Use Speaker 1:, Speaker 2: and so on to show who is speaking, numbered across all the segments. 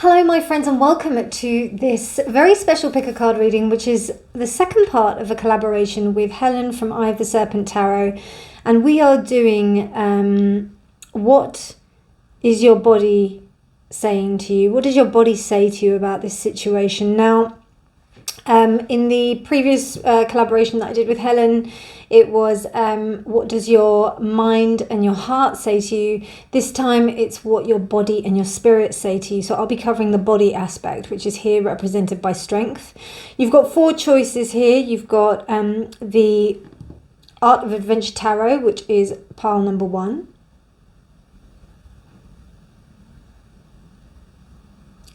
Speaker 1: Hello my friends and welcome to this very special pick a card reading, which is the second part of a collaboration with Helen from Eye of the Serpent Tarot, and we are doing what is your body saying to you? What does your body say to you about this situation? Now, in the previous collaboration that I did with Helen, it was what does your mind and your heart say to you? This time it's what your body and your spirit say to you. So I'll be covering the body aspect, which is here represented by strength. You've got four choices here. You've got the Art of Adventure Tarot, which is pile number 1.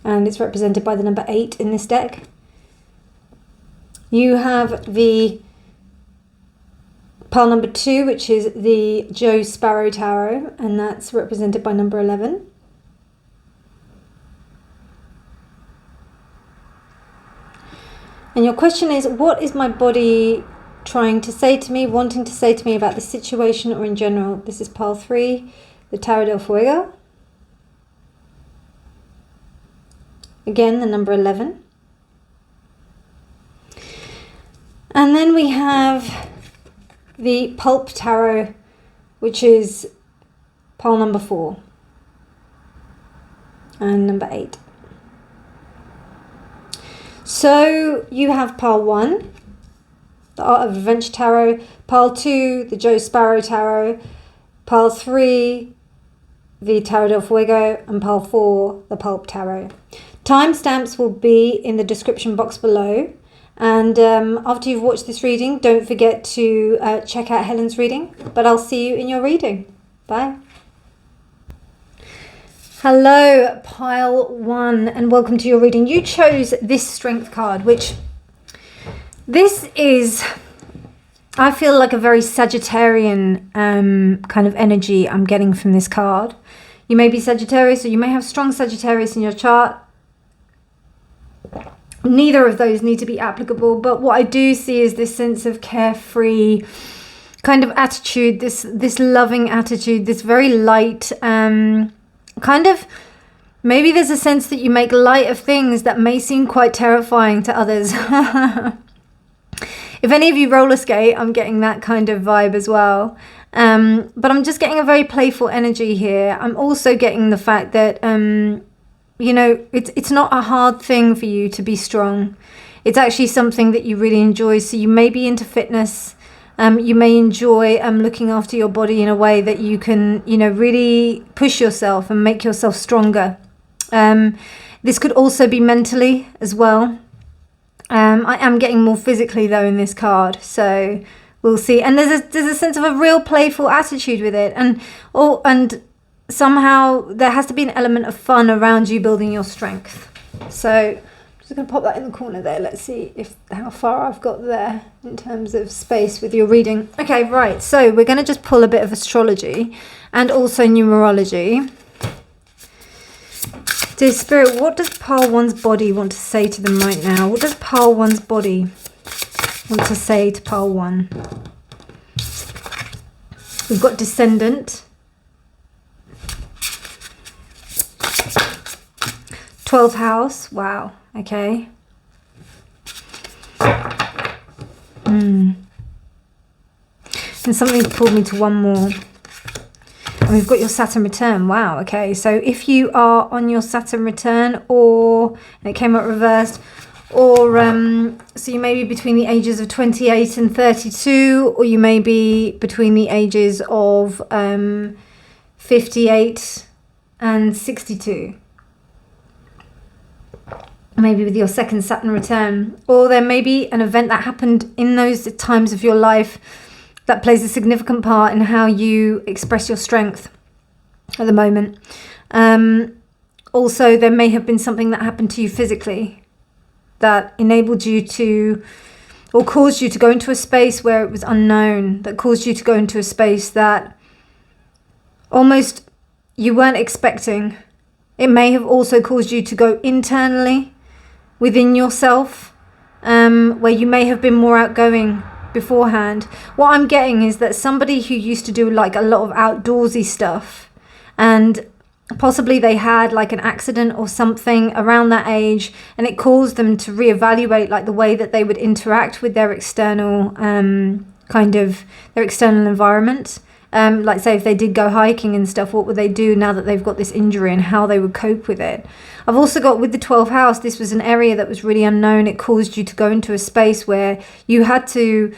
Speaker 1: And it's represented by the number 8 in this deck. You have the pile number 2, which is the Joe Sparrow Tarot, and that's represented by number 11. And your question is, what is my body trying to say to me, wanting to say to me about the situation or in general? This is pile 3, the Tarot del Fuego. Again, the number 11. And then we have the Pulp Tarot, which is pile number 4 and number 8. So you have pile 1, the Art of Adventure Tarot, pile 2, the Joe Sparrow Tarot, pile 3, the Tarot del Fuego, and pile 4, the Pulp Tarot. Timestamps will be in the description box below. And after you've watched this reading, don't forget to check out Helen's reading. But I'll see you in your reading. Bye. Hello, pile 1, and welcome to your reading. You chose this strength card, which this is, I feel like a very Sagittarian kind of energy I'm getting from this card. You may be Sagittarius, or you may have strong Sagittarius in your chart. Neither of those need to be applicable, but what I do see is this sense of carefree kind of attitude, this loving attitude, this very light kind of, maybe there's a sense that you make light of things that may seem quite terrifying to others. If any of you roller skate, I'm getting that kind of vibe as well. But I'm just getting a very playful energy here. I'm also getting the fact that you know, it's not a hard thing for you to be strong. It's actually something that you really enjoy. So you may be into fitness. You may enjoy looking after your body in a way that you can, you know, really push yourself and make yourself stronger. This could also be mentally as well. I am getting more physically though in this card, so we'll see. And there's a sense of a real playful attitude with it, and somehow there has to be an element of fun around you building your strength. So I'm just going to pop that in the corner there. Let's see how far I've got there in terms of space with your reading. Okay, right. So we're going to just pull a bit of astrology and also numerology. Dear Spirit, what does pile 1's body want to say to them right now? What does pile 1's body want to say to pile 1? We've got Descendant. 12th house, wow, okay. And something's pulled me to one more. And we've got your Saturn return, wow, okay. So if you are on your Saturn return, and it came out reversed, or so you may be between the ages of 28 and 32, or you may be between the ages of 58 and 62. Maybe with your second Saturn return, or there may be an event that happened in those times of your life that plays a significant part in how you express your strength at the moment. Also, there may have been something that happened to you physically that enabled you to, or caused you to go into a space where it was unknown, that caused you to go into a space that almost you weren't expecting. It may have also caused you to go internally within yourself, where you may have been more outgoing beforehand. What I'm getting is that somebody who used to do like a lot of outdoorsy stuff and Possibly they had like an accident or something around that age, and it caused them to reevaluate like the way that they would interact with their external their external environment. Like say if they did go hiking and stuff, what would they do now that they've got this injury, and how they would cope with it. I've also got with the 12th house, this was an area that was really unknown. It caused you to go into a space where you had to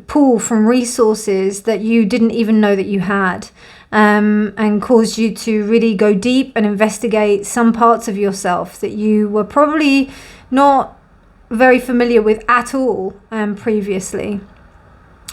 Speaker 1: pull from resources that you didn't even know that you had, and caused you to really go deep and investigate some parts of yourself that you were probably not very familiar with at all previously.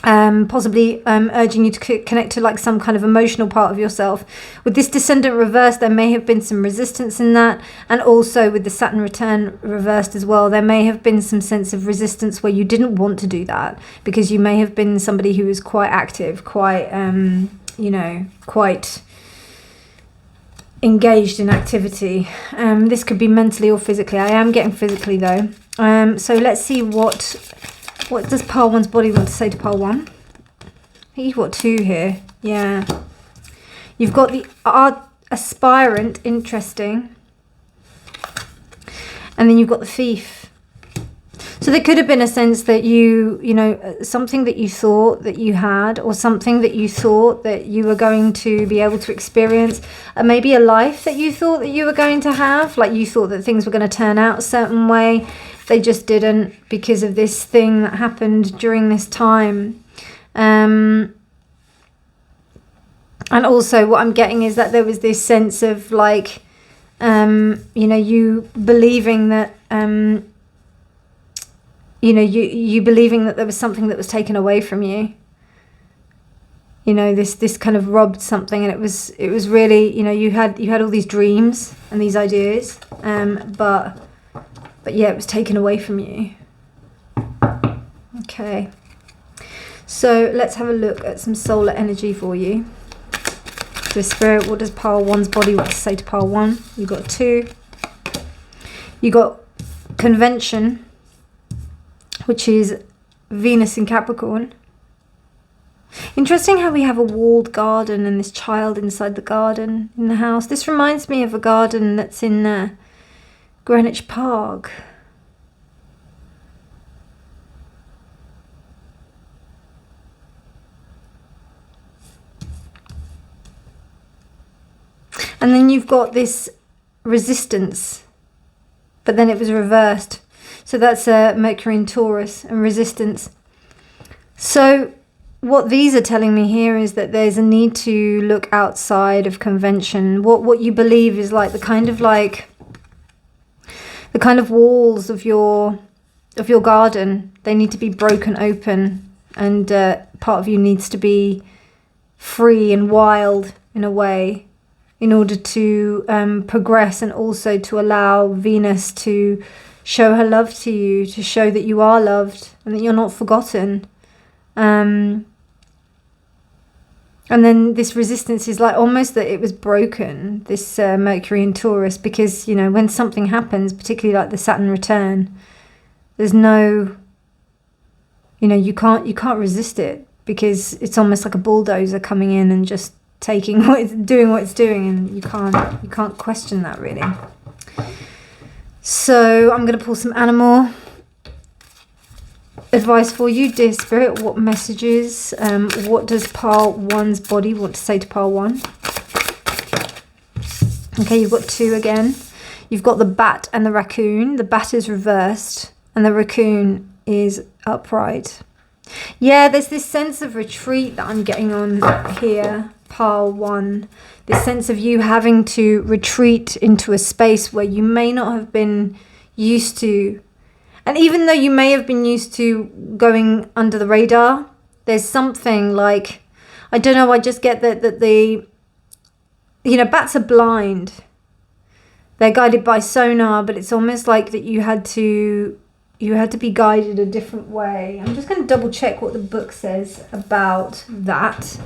Speaker 1: Possibly urging you to connect to like some kind of emotional part of yourself. With this descendant reversed, there may have been some resistance in that, and also with the Saturn return reversed as well, there may have been some sense of resistance where you didn't want to do that, because you may have been somebody who was quite active, quite quite engaged in activity. This could be mentally or physically. I am getting physically though. So let's see what does pile 1's body want to say to pile 1? You've got 2 here. Yeah. You've got the aspirant, interesting. And then you've got the thief. So there could have been a sense that something that you thought that you had, or something that you thought that you were going to be able to experience, maybe a life that you thought that you were going to have, like you thought that things were going to turn out a certain way. They just didn't, because of this thing that happened during this time. And also what I'm getting is that there was this sense of like, you believing that, you believing that there was something that was taken away from you. This kind of robbed something, and it was really, you had all these dreams and these ideas, but yeah, it was taken away from you. Okay. So let's have a look at some solar energy for you. The spirit, what does pile 1's body want to say to pile 1? You got 2. You got convention, which is Venus in Capricorn. Interesting how we have a walled garden and this child inside the garden in the house. This reminds me of a garden that's in Greenwich Park. And then you've got this resistance, but then it was reversed. So that's Mercury in Taurus and resistance. So what these are telling me here is that there's a need to look outside of convention. What you believe is like the kind of walls of your garden. They need to be broken open, and part of you needs to be free and wild in a way, in order to progress, and also to allow Venus to show her love to you, to show that you are loved and that you're not forgotten. And then this resistance is like almost that it was broken, this Mercury in Taurus, because, when something happens, particularly like the Saturn return, there's no, you can't resist it, because it's almost like a bulldozer coming in and just doing what it's doing, and you can't question that really. So I'm going to pull some animal advice for you, dear spirit. What messages, what does pile 1's body want to say to pile 1? Okay, you've got 2 again. You've got the bat and the raccoon. The bat is reversed and the raccoon is upright. Yeah, there's this sense of retreat that I'm getting on here, pile 1. This sense of you having to retreat into a space where you may not have been used to. And even though you may have been used to going under the radar, there's something like, I don't know, I just get that the, bats are blind. They're guided by sonar, but it's almost like that you had to be guided a different way. I'm just going to double check what the book says about that.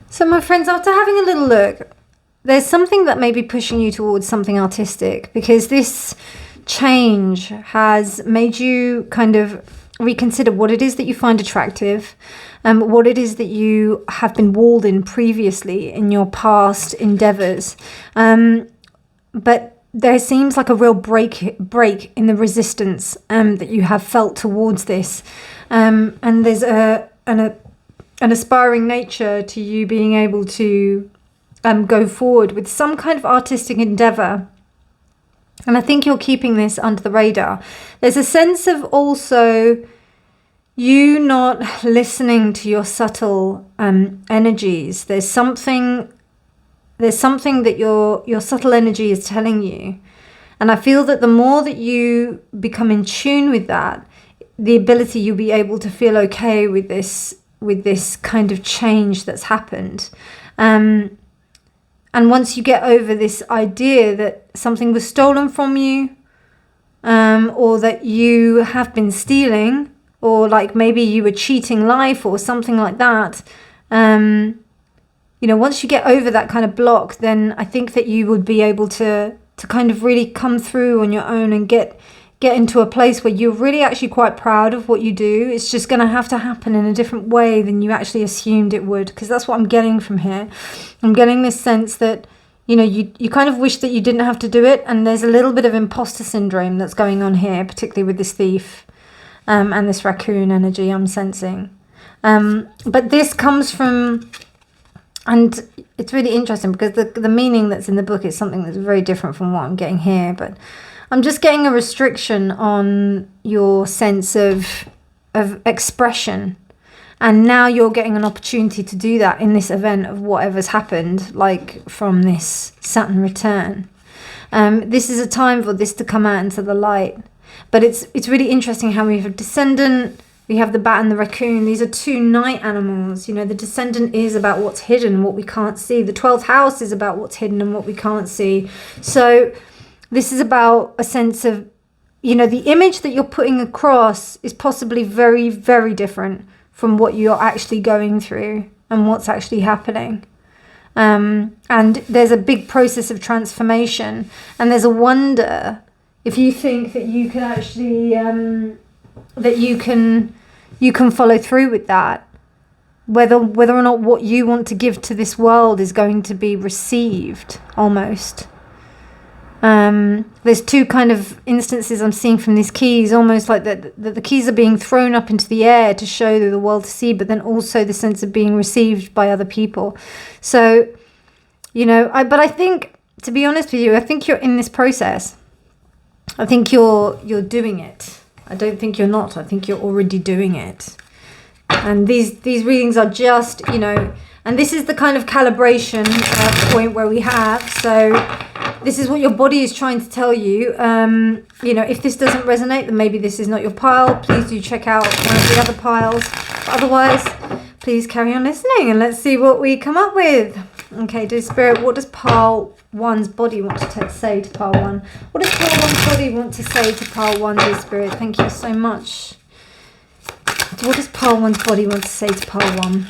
Speaker 1: So my friends, after having a little look, there's something that may be pushing you towards something artistic, because this change has made you kind of reconsider what it is that you find attractive, what it is that you have been walled in previously in your past endeavors. But there seems like a real break in the resistance that you have felt towards this. And there's an aspiring nature to you being able to go forward with some kind of artistic endeavor. And I think you're keeping this under the radar. There's a sense of also you not listening to your subtle energies. There's something that your subtle energy is telling you. And I feel that the more that you become in tune with that, the ability you'll be able to feel okay with this kind of change that's happened. And once you get over this idea that something was stolen from you, or that you have been stealing, or like maybe you were cheating life or something like that, once you get over that kind of block, then I think that you would be able to kind of really come through on your own and get into a place where you're really actually quite proud of what you do. It's just going to have to happen in a different way than you actually assumed it would, because that's what I'm getting from here. I'm getting this sense that, you kind of wish that you didn't have to do it, and there's a little bit of imposter syndrome that's going on here, particularly with this thief and this raccoon energy I'm sensing. But this comes from, and it's really interesting because the meaning that's in the book is something that's very different from what I'm getting here, but I'm just getting a restriction on your sense of expression. And now you're getting an opportunity to do that in this event of whatever's happened, like from this Saturn return. This is a time for this to come out into the light. But it's really interesting how we have a descendant, we have the bat and the raccoon. These are two night animals. The descendant is about what's hidden, what we can't see. The 12th house is about what's hidden and what we can't see. So this is about a sense of, the image that you're putting across is possibly very, very different from what you're actually going through and what's actually happening. And there's a big process of transformation. And there's a wonder if you think that you can actually, that you can follow through with that. Whether or not what you want to give to this world is going to be received, almost. There's two kind of instances I'm seeing from these keys, almost like that the keys are being thrown up into the air to show the world to see, but then also the sense of being received by other people. So, but I think, to be honest with you, I think you're in this process. I think you're doing it. I don't think you're not. I think you're already doing it. And these readings are just, and this is the kind of calibration point where we have. So this is what your body is trying to tell you. If this doesn't resonate, then maybe this is not your pile. Please do check out one of the other piles. But otherwise, please carry on listening and let's see what we come up with. Okay, dear Spirit, what does pile 1's body want to say to pile 1? What does pile 1's body want to say to pile 1, dear Spirit? Thank you so much. What does pile 1's body want to say to pile 1?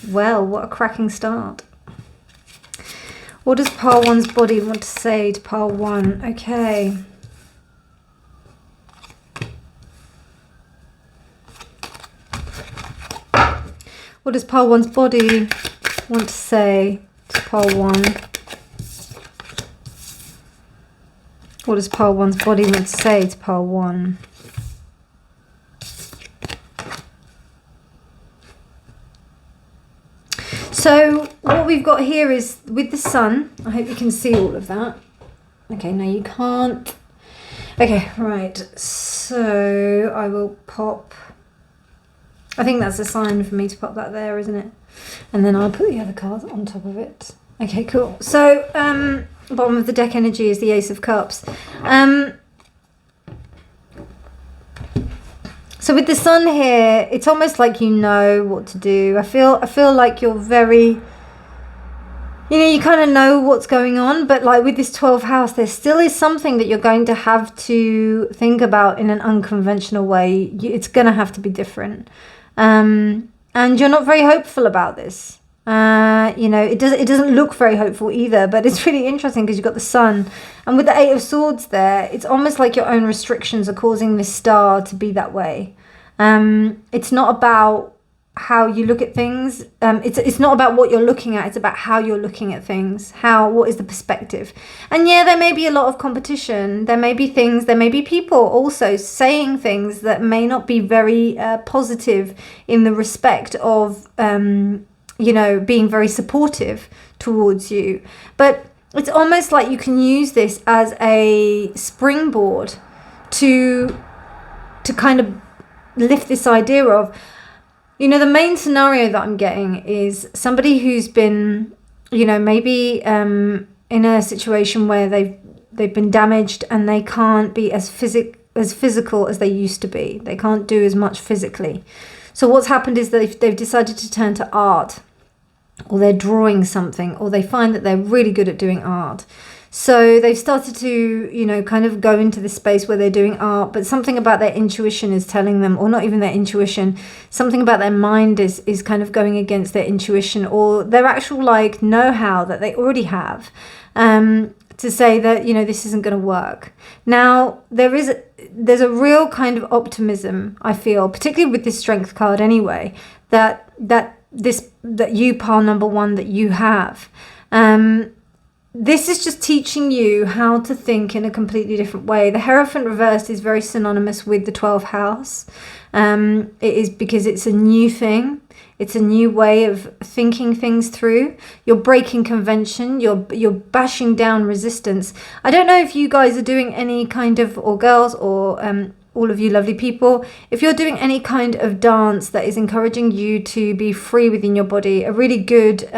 Speaker 1: Well, what a cracking start. What does pile 1's body want to say to pile 1? Okay. What does pile 1's body want to say to pile 1? What does pile 1's body want to say to pile 1? So what we've got here is with the sun. I hope you can see all of that. Okay, no, you can't. Okay, right. So I will pop. I think that's a sign for me to pop that there, isn't it? And then I'll put the other cards on top of it. Okay, cool. So bottom of the deck energy is the Ace of Cups. So with the sun here, it's almost like you know what to do. I feel like you're very, you kind of know what's going on, but like with this 12th house, there still is something that you're going to have to think about in an unconventional way. It's going to have to be different. And you're not very hopeful about this. It doesn't look very hopeful either, but it's really interesting because you've got the sun. And with the 8 of Swords there, it's almost like your own restrictions are causing this star to be that way. It's not about how you look at things. It's not about what you're looking at. It's about how you're looking at things. What is the perspective? And yeah, there may be a lot of competition. There may be things, there may be people also saying things that may not be very positive in the respect of, you know, being very supportive towards you. But it's almost like you can use this as a springboard to kind of lift this idea of, you know, the main scenario that I'm getting is somebody who's been, you know, maybe in a situation where they've been damaged and they can't be as physical as they used to be. They can't do as much physically. So what's happened is they've decided to turn to art, or they're drawing something, or they find that they're really good at doing art. So they've started to, you know, kind of go into this space where they're doing art, but something about their intuition is telling them, or not even their intuition, something about their mind is kind of going against their intuition or their actual like know-how that they already have, to say that, you know, this isn't going to work. Now, there's a real kind of optimism, I feel, particularly with this strength card anyway, that you, pile number one, that you have. This is just teaching you how to think in a completely different way. The Hierophant reversed is very synonymous with the 12th house. It is because it's a new thing. It's a new way of thinking things through. You're breaking convention. You're bashing down resistance. I don't know if you guys are doing any kind of, or girls, or all of you lovely people, if you're doing any kind of dance that is encouraging you to be free within your body. A really good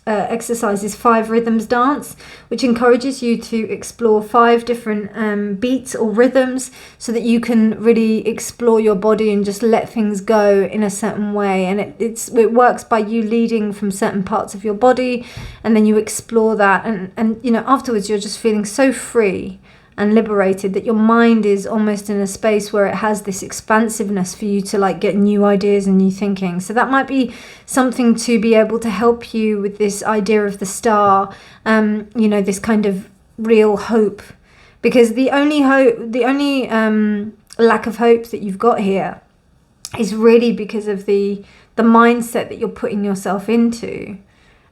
Speaker 1: exercise is 5 rhythms dance, which encourages you to explore 5 different beats or rhythms so that you can really explore your body and just let things go in a certain way. And it works by you leading from certain parts of your body, and then you explore that, and you know, afterwards you're just feeling so free and liberated that your mind is almost in a space where it has this expansiveness for you to like get new ideas and new thinking. So that might be something to be able to help you with this idea of the star, you know, this kind of real hope, because the only lack of hope that you've got here is really because of the mindset that you're putting yourself into.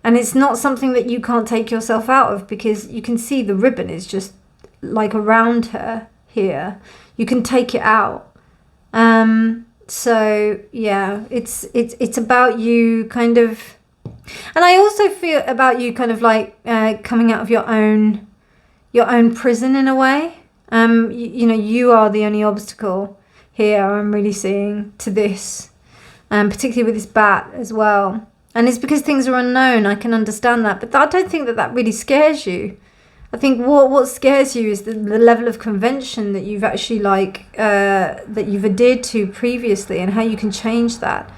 Speaker 1: And it's not something that you can't take yourself out of, because you can see the ribbon is just like around her here. You can take it out. So yeah, it's about you kind of, and I also feel about you kind of like coming out of your own prison in a way. You know, you are the only obstacle here, I'm really seeing, to this, particularly with this bat as well. And it's because things are unknown. I can understand that, but I don't think that really scares you. I think what scares you is the level of convention that you've actually that you've adhered to previously, and how you can change that.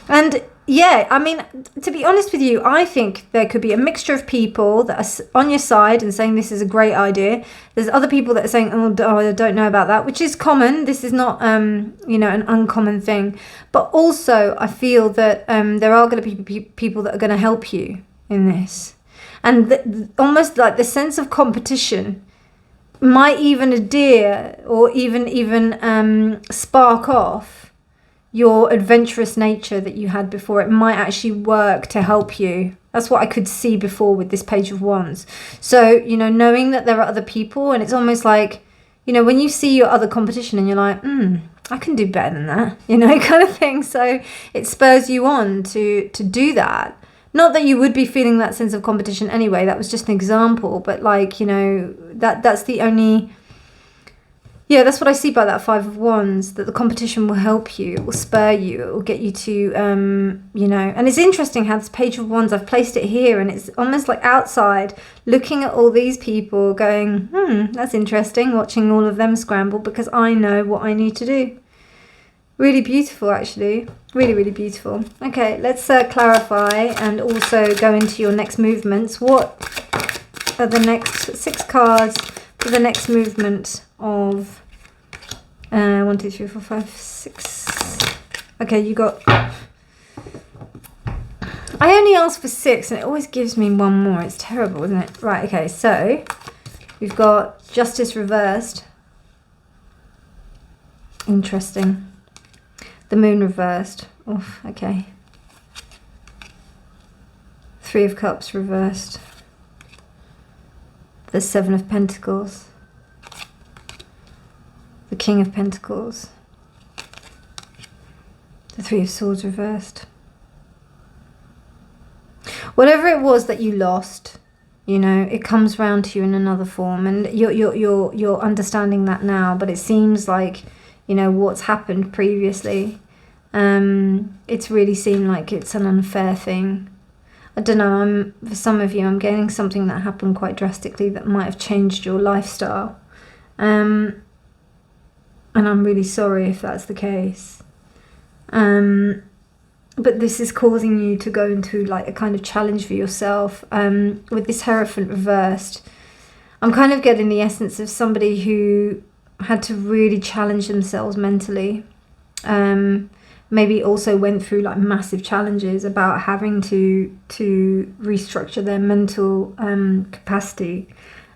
Speaker 1: And yeah, I mean, to be honest with you, I think there could be a mixture of people that are on your side and saying this is a great idea. There's other people that are saying, oh, I don't know about that, which is common. This is not, you know, an uncommon thing. But also, I feel that there are going to be people that are going to help you in this. And almost like the sense of competition might even adhere, or even spark off your adventurous nature that you had before. It might actually work to help you. That's what I could see before with this Page of Wands. So, you know, knowing that there are other people, and it's almost like, you know, when you see your other competition and you're like, I can do better than that, you know, kind of thing. So it spurs you on to do that. Not that you would be feeling that sense of competition anyway, that was just an example, but like, you know, that's the only, yeah, that's what I see by that 5 of Wands, that the competition will help you, it will spur you, it will get you to, you know, and it's interesting how this Page of Wands, I've placed it here, and it's almost like outside, looking at all these people going, that's interesting, watching all of them scramble, because I know what I need to do. Really beautiful, actually. Really, really beautiful. Okay, let's clarify and also go into your next movements. What are the next 6 cards for the next movement of 1, 2, 3, 4, 5, 6? Okay, you got... I only asked for 6 and it always gives me 1 more. It's terrible, isn't it? Right, okay, so we've got Justice reversed. Interesting. The Moon reversed. Oof, okay. Three of Cups reversed. The Seven of Pentacles. The King of Pentacles. The Three of Swords reversed. Whatever it was that you lost, you know, it comes round to you in another form, and you're understanding that now. But it seems like, you know, what's happened previously, it's really seemed like it's an unfair thing. I don't know, for some of you, I'm getting something that happened quite drastically that might have changed your lifestyle. And I'm really sorry if that's the case. But this is causing you to go into like a kind of challenge for yourself. With this Hierophant reversed, I'm kind of getting the essence of somebody who had to really challenge themselves mentally. Maybe also went through like massive challenges about having to restructure their mental capacity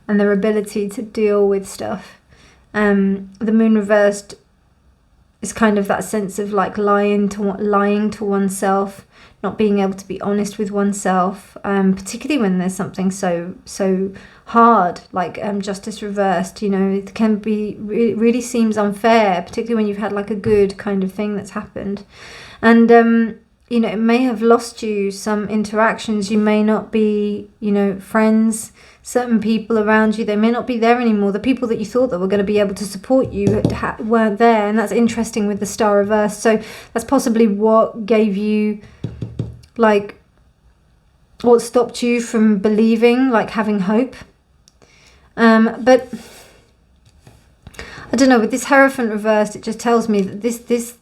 Speaker 1: and their ability to deal with stuff. The Moon reversed is kind of that sense of like lying to oneself, not being able to be honest with oneself, particularly when there's something so hard like Justice reversed. You know, it can be really seems unfair, particularly when you've had like a good kind of thing that's happened, and you know, it may have lost you some interactions. You may not be, you know, friends. Certain people around you, they may not be there anymore. The people that you thought that were going to be able to support you weren't there, and that's interesting with the Star reversed. So that's possibly what gave you, like, what stopped you from believing, like having hope. But I don't know, with this Hierophant reversed, it just tells me that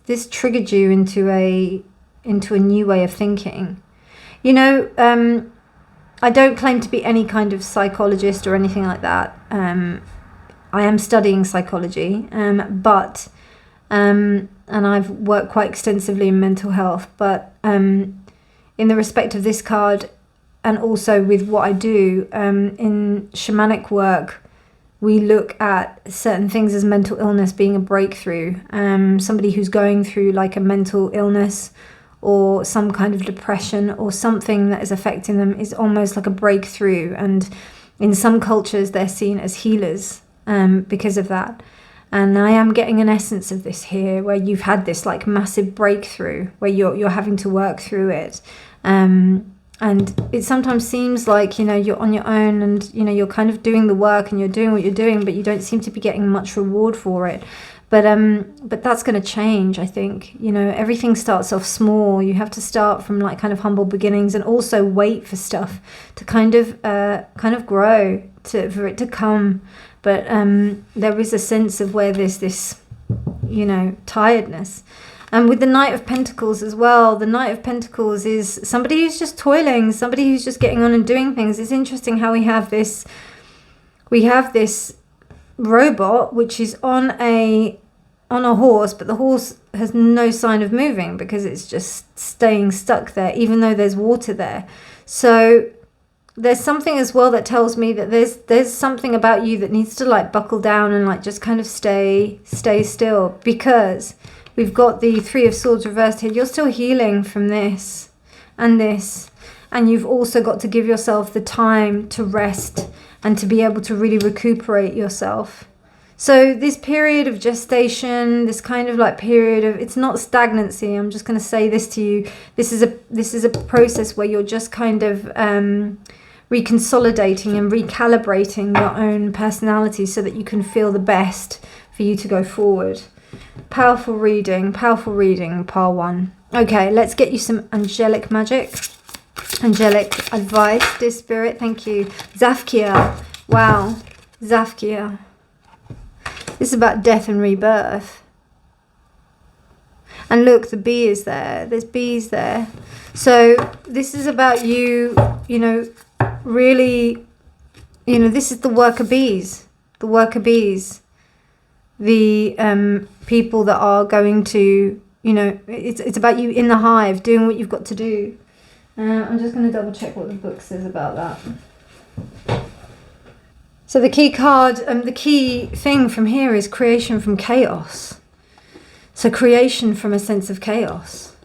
Speaker 1: this triggered you into a new way of thinking. You know, I don't claim to be any kind of psychologist or anything like that. I am studying psychology, and I've worked quite extensively in mental health. But in the respect of this card, and also with what I do in shamanic work, we look at certain things as mental illness being a breakthrough. Somebody who's going through like a mental illness or some kind of depression or something that is affecting them is almost like a breakthrough, and in some cultures they're seen as healers because of that. And I am getting an essence of this here, where you've had this like massive breakthrough where you're having to work through it, and it sometimes seems like, you know, you're on your own, and you know, you're kind of doing the work and you're doing what you're doing, but you don't seem to be getting much reward for it. But that's going to change, I think. You know, everything starts off small. You have to start from like kind of humble beginnings, and also wait for stuff to kind of grow, for it to come. But there is a sense of where there's this, you know, tiredness. And with the Knight of Pentacles as well, the Knight of Pentacles is somebody who's just toiling, somebody who's just getting on and doing things. It's interesting how we have this robot which is on a horse, but the horse has no sign of moving because it's just staying stuck there, even though there's water there. So there's something as well that tells me that there's something about you that needs to like buckle down and like just kind of stay still, because we've got the Three of Swords reversed here. You're still healing from this, and you've also got to give yourself the time to rest and to be able to really recuperate yourself. So this period of gestation, this kind of like period of, it's not stagnancy. I'm just going to say this to you. This is a process where you're just kind of reconsolidating and recalibrating your own personality so that you can feel the best for you to go forward. Powerful reading, pile 1. Okay, let's get you some angelic magic. Angelic advice, dear spirit. Thank you. Zafkia. Wow. Zafkia. This is about death and rebirth. And look, the bee is there. There's bees there. So this is about you, you know, really, you know, this is the worker bees. The worker bees. The people that are going to, you know, it's about you in the hive doing what you've got to do. I'm just going to double check what the book says about that. So the key card, the key thing from here is creation from chaos. So creation from a sense of chaos.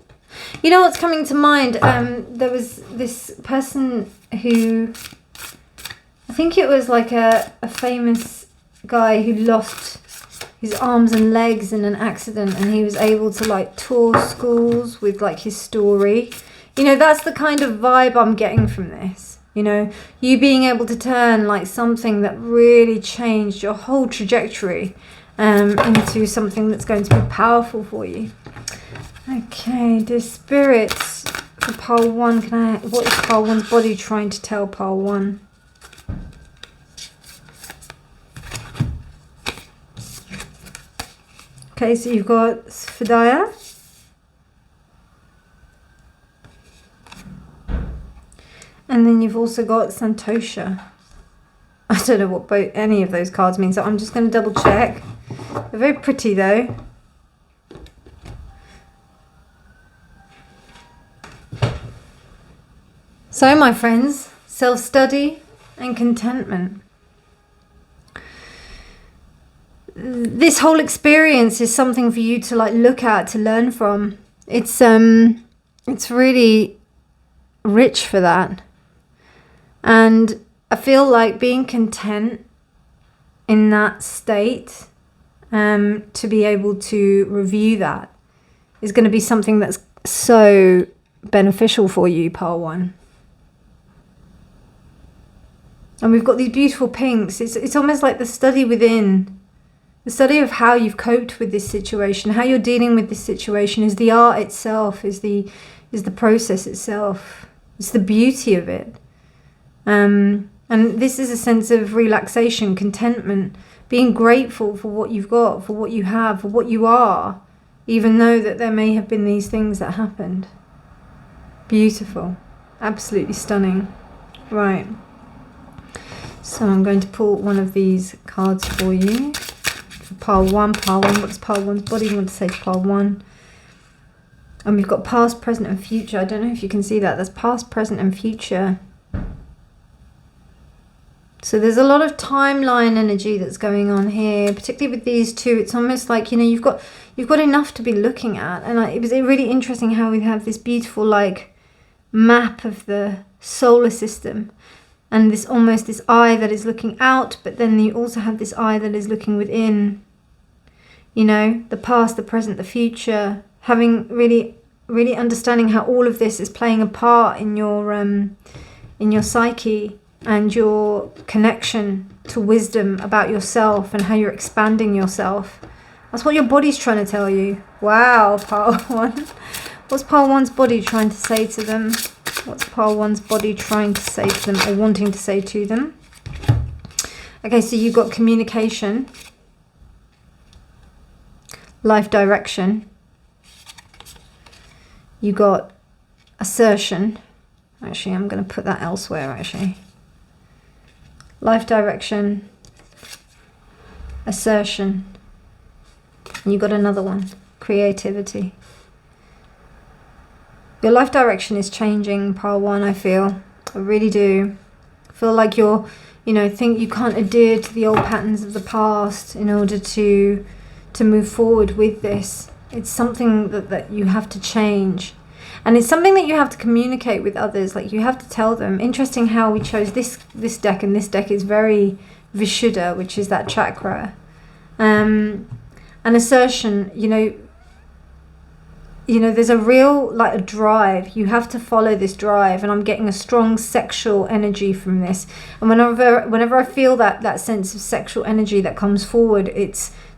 Speaker 1: You know what's coming to mind? There was this person who, I think it was like a famous guy who lost his arms and legs in an accident, and he was able to like tour schools with like his story. You know, that's the kind of vibe I'm getting from this. You know, you being able to turn like something that really changed your whole trajectory into something that's going to be powerful for you. Okay, the spirits for pile 1. What is pile 1's body trying to tell pile 1? Okay, so you've got Sphidaya. And then you've also got Santosha. I don't know what any of those cards mean, so I'm just going to double check. They're very pretty though. So my friends, self-study and contentment. This whole experience is something for you to like look at, to learn from. It's really rich for that. And I feel like being content in that state, to be able to review that, is going to be something that's so beneficial for you, pile 1. And we've got these beautiful pinks. It's almost like the study within. The study of how you've coped with this situation, how you're dealing with this situation, is the art itself, is the process itself. It's the beauty of it. And this is a sense of relaxation, contentment, being grateful for what you've got, for what you have, for what you are, even though that there may have been these things that happened. Beautiful. Absolutely stunning. Right. So I'm going to pull one of these cards for you. For pile 1. Pile 1. What does pile 1's body want to say to pile 1? And we've got past, present and future. I don't know if you can see that. That's past, present and future. So there's a lot of timeline energy that's going on here, particularly with these two. It's almost like, you know, you've got enough to be looking at. And it was really interesting how we have this beautiful like map of the solar system, and this almost this eye that is looking out, but then you also have this eye that is looking within. You know, the past, the present, the future, having really understanding how all of this is playing a part in your psyche and your connection to wisdom about yourself and how you're expanding yourself. That's what your body's trying to tell you. Wow, pile 1. What's pile 1's body trying to say to them? What's pile 1's body trying to say to them, or wanting to say to them? Okay, so you've got communication, life direction. You got assertion. Actually, I'm going to put that elsewhere, actually. Life direction, assertion. And you got another one, creativity. Your life direction is changing, pile 1, I feel. I really do. I feel like you're, think you can't adhere to the old patterns of the past in order to move forward with this. It's something that you have to change. And it's something that you have to communicate with others. Like, you have to tell them. Interesting how we chose this deck, and this deck is very Vishuddha, which is that chakra. An assertion, there's a real, a drive. You have to follow this drive, and I'm getting a strong sexual energy from this. And whenever I feel that sense of sexual energy that comes forward,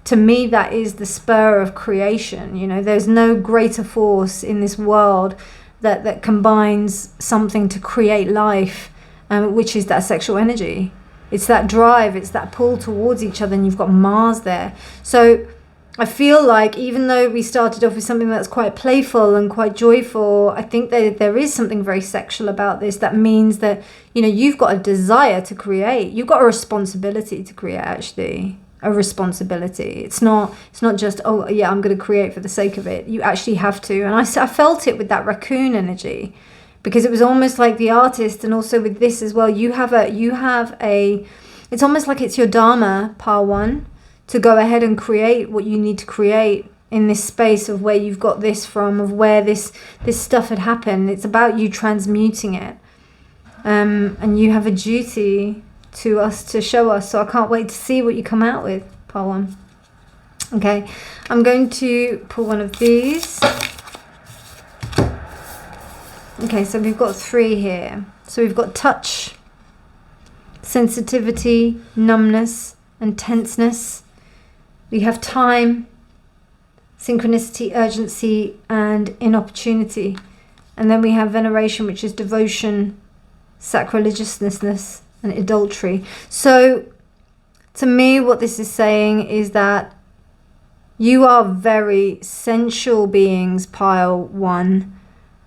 Speaker 1: to me, that is the spur of creation. There's no greater force in this world that combines something to create life, which is that sexual energy. It's that drive, it's that pull towards each other, and you've got Mars there. So I feel like, even though we started off with something that's quite playful and quite joyful, I think that there is something very sexual about this. That means that, you've got a desire to create. You've got a responsibility to create, actually. A responsibility. It's not just, oh yeah, I'm going to create for the sake of it. You actually have to. And I felt it with that raccoon energy, because it was almost like the artist, and also with this as well. You have a it's almost like it's your dharma, pile 1, to go ahead and create what you need to create, in this space of where you've got this from, of where this stuff had happened. It's about you transmuting it. And you have a duty to us to show us. So I can't wait to see what you come out with, pile 1. Okay, I'm going to pull one of these. Okay, so we've got 3 here. So we've got touch, sensitivity, numbness, and tenseness. We have time, synchronicity, urgency, and inopportunity. And then we have veneration, which is devotion, sacrilegiousness, and adultery. So to me, what this is saying is that you are very sensual beings, pile 1.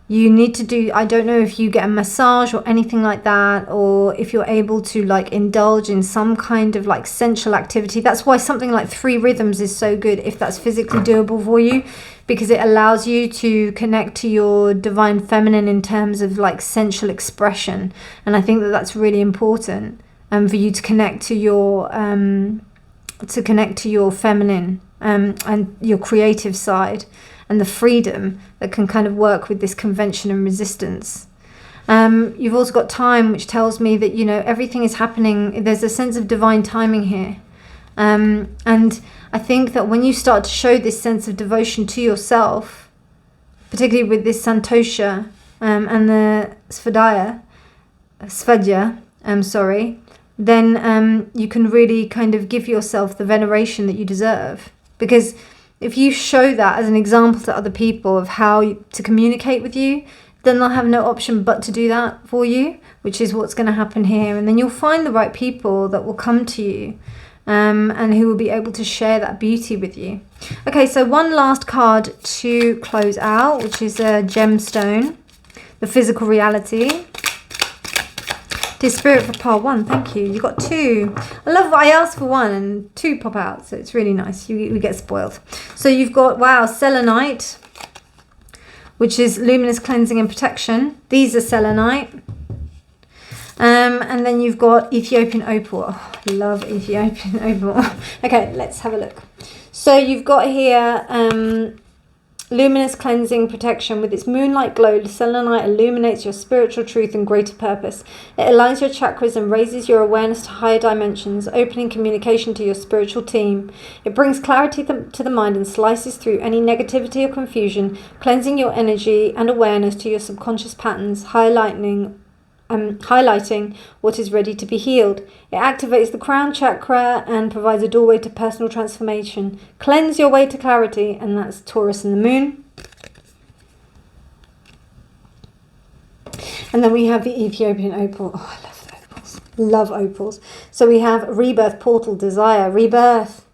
Speaker 1: You need to do, I don't know if you get a massage or anything like that, or if you're able to like indulge in some kind of like sensual activity. That's why something like 3 rhythms is so good if that's physically doable for you, because it allows you to connect to your divine feminine in terms of like sensual expression. And I think that that's really important for you to connect to your feminine and your creative side, and the freedom that can kind of work with this convention and resistance. You've also got time, which tells me that, you know, everything is happening. There's a sense of divine timing here. And I think that when you start to show this sense of devotion to yourself, particularly with this Santosha and the Svadhyaya, then you can really kind of give yourself the veneration that you deserve. Because if you show that as an example to other people of how to communicate with you, then they'll have no option but to do that for you, which is what's going to happen here. And then you'll find the right people that will come to you and who will be able to share that beauty with you. Okay, so one last card to close out, which is a gemstone, the physical reality. Dear Spirit for pile 1, thank you. You got 2. I love what I asked for 1 and 2 pop out, so it's really nice. We get spoiled. So you've got, wow, selenite, which is luminous cleansing and protection. These are selenite. And then you've got Ethiopian opal. Oh, I love Ethiopian opal. Okay, let's have a look. So you've got here luminous cleansing protection. With its moonlight glow, selenite illuminates your spiritual truth and greater purpose. It aligns your chakras and raises your awareness to higher dimensions, opening communication to your spiritual team. It brings clarity to the mind and slices through any negativity or confusion, cleansing your energy and awareness to your subconscious patterns, highlighting what is ready to be healed. It activates the crown chakra and provides a doorway to personal transformation. Cleanse your way to clarity, and that's Taurus and the moon. And then we have the Ethiopian opal. Oh, I love opals. Love opals. So we have rebirth, portal, desire, rebirth.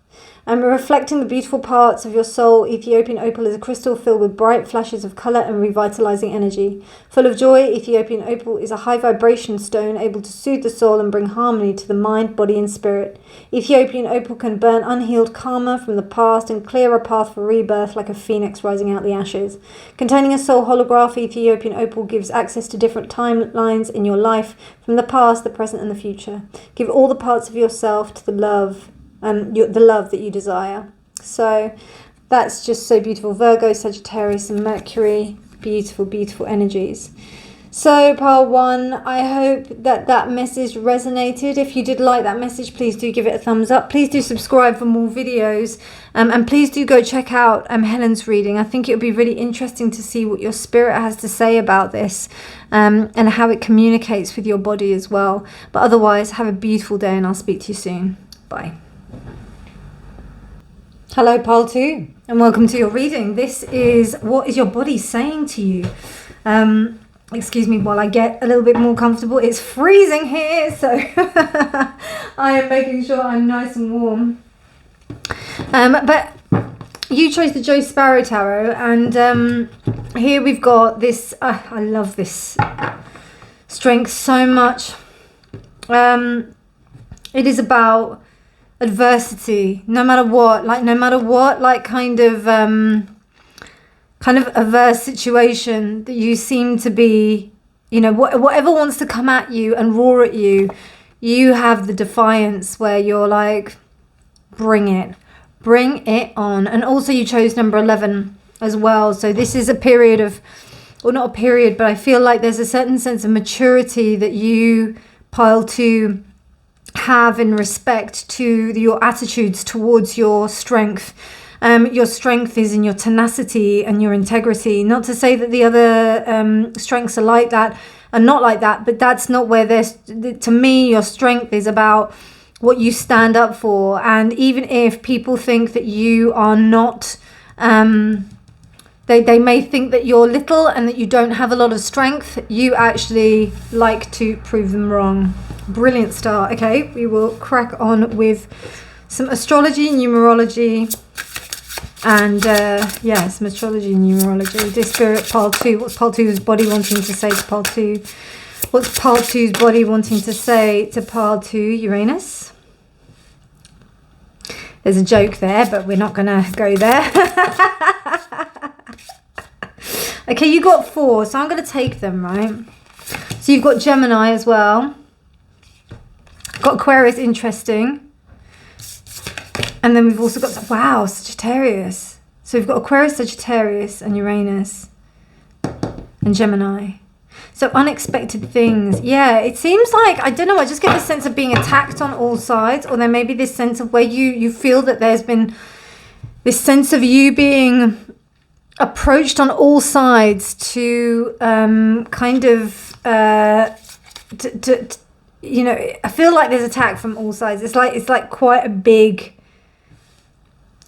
Speaker 1: And reflecting the beautiful parts of your soul, Ethiopian opal is a crystal filled with bright flashes of colour and revitalizing energy. Full of joy, Ethiopian opal is a high vibration stone able to soothe the soul and bring harmony to the mind, body and spirit. Ethiopian opal can burn unhealed karma from the past and clear a path for rebirth like a phoenix rising out the ashes. Containing a soul holograph, Ethiopian opal gives access to different timelines in your life, from the past, the present and the future. Give all the parts of yourself to the love that you desire. So that's just so beautiful. Virgo, Sagittarius and Mercury, beautiful, beautiful energies. So pile 1, I hope that message resonated. If you did like that message, please do give it a thumbs up. Please do subscribe for more videos, and please do go check out Helen's reading. I think it would be really interesting to see what your spirit has to say about this, and how it communicates with your body as well. But otherwise, have a beautiful day and I'll speak to you soon. Bye. Hello pile 2 and welcome to your reading. This is what is your body saying to you. Excuse me while I get a little bit more comfortable. It's freezing here, so I am making sure I'm nice and warm. But you chose the Joe Sparrow Tarot, and here we've got this. I love this strength so much. It is about adversity, no matter what, kind of adverse situation that you seem to be, you know, whatever wants to come at you and roar at you, you have the defiance where you're like, bring it, Bring it on. And also you chose number 11 as well. So this is a period of, or not a period, but I feel like there's a certain sense of maturity that you, pile 2, have in respect to your attitudes towards your strength. Your strength is in your tenacity and your integrity. Not to say that the other strengths are like that, are not like that, but that's not where there's, to me, your strength is about what you stand up for. And even if people think that you are not, they may think that you're little and that you don't have a lot of strength, you actually like to prove them wrong. Brilliant start. Okay, we will crack on with some astrology, numerology, and yeah, some astrology and numerology. This spirit, pile 2. What's pile 2's body wanting to say to pile 2? What's pile 2's body wanting to say to pile 2, Uranus? There's a joke there, but we're not going to go there. Okay, you got 4, so I'm going to take them, right? So you've got Gemini as well. Got Aquarius, interesting. And then we've also got, wow, Sagittarius. So we've got Aquarius, Sagittarius, and Uranus, and Gemini. So unexpected things. Yeah, it seems like, I don't know, I just get the sense of being attacked on all sides. Or there may be this sense of where you feel that there's been this sense of you being approached on all sides to kind of, you know, I feel like there's attack from all sides. It's like quite a big,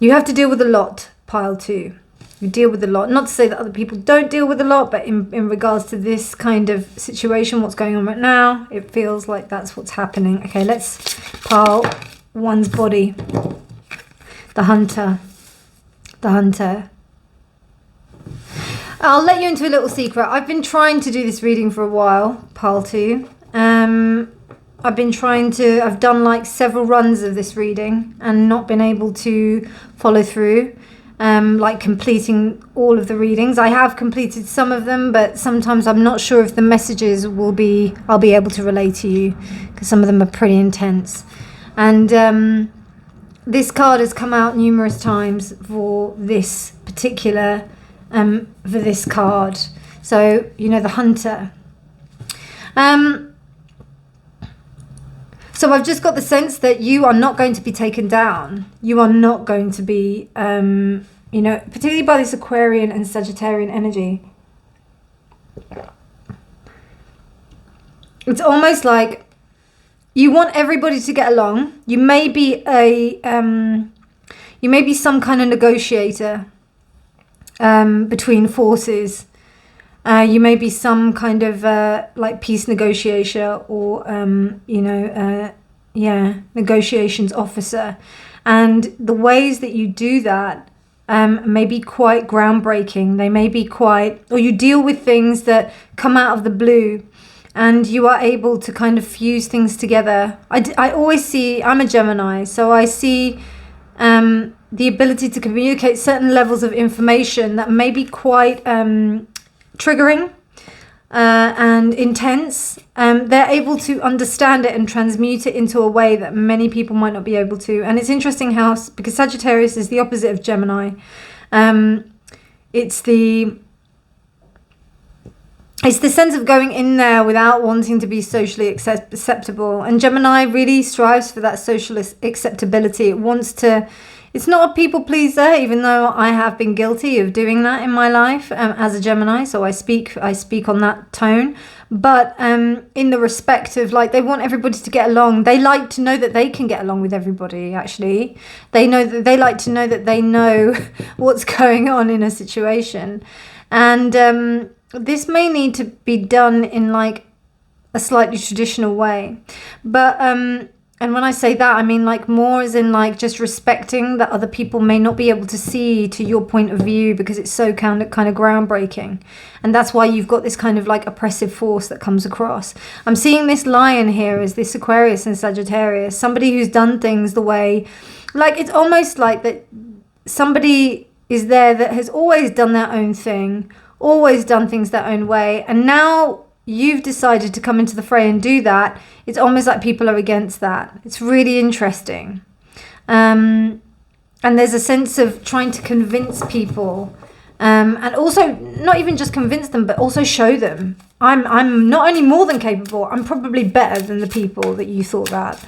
Speaker 1: you have to deal with a lot, pile 2. You deal with a lot. Not to say that other people don't deal with a lot, but in regards to this kind of situation, what's going on right now, it feels like that's what's happening. Okay, let's pile 1's body. The Hunter. The Hunter. I'll let you into a little secret. I've been trying to do this reading for a while, pile 2. I've done like several runs of this reading and not been able to follow through, like completing all of the readings. I have completed some of them, but sometimes I'm not sure if the messages I'll be able to relay to you, because some of them are pretty intense. And this card has come out numerous times for this particular, for this card. So, you know, the Hunter. So I've just got the sense that you are not going to be taken down. You are not going to be, you know, particularly by this Aquarian and Sagittarian energy. It's almost like you want everybody to get along. You may be some kind of negotiator between forces. You may be some kind of like peace negotiator or, you know, negotiations officer. And the ways that you do that may be quite groundbreaking. They may be quite, or you deal with things that come out of the blue and you are able to kind of fuse things together. I always see, I'm a Gemini, so I see the ability to communicate certain levels of information that may be quite triggering and intense. They're able to understand it and transmute it into a way that many people might not be able to. And it's interesting how, because Sagittarius is the opposite of Gemini, it's the sense of going in there without wanting to be socially acceptable. And Gemini really strives for that social acceptability. It wants to, it's not a people pleaser, even though I have been guilty of doing that in my life as a Gemini. So I speak on that tone. But in the respect of, like, they want everybody to get along. They like to know that they can get along with everybody, actually. They like to know that they know what's going on in a situation. And this may need to be done in like a slightly traditional way. But and when I say that, I mean like more as in like just respecting that other people may not be able to see to your point of view because it's so kind of groundbreaking. And that's why you've got this kind of like oppressive force that comes across. I'm seeing this lion here as this Aquarius and Sagittarius, somebody who's done things the way, like it's almost like that somebody is there that has always done their own thing, always done things their own way, and now you've decided to come into the fray and do that. It's almost like people are against that. It's really interesting. and there's a sense of trying to convince people, and also not even just convince them, but also show them I'm not only more than capable, I'm probably better than the people that you thought that.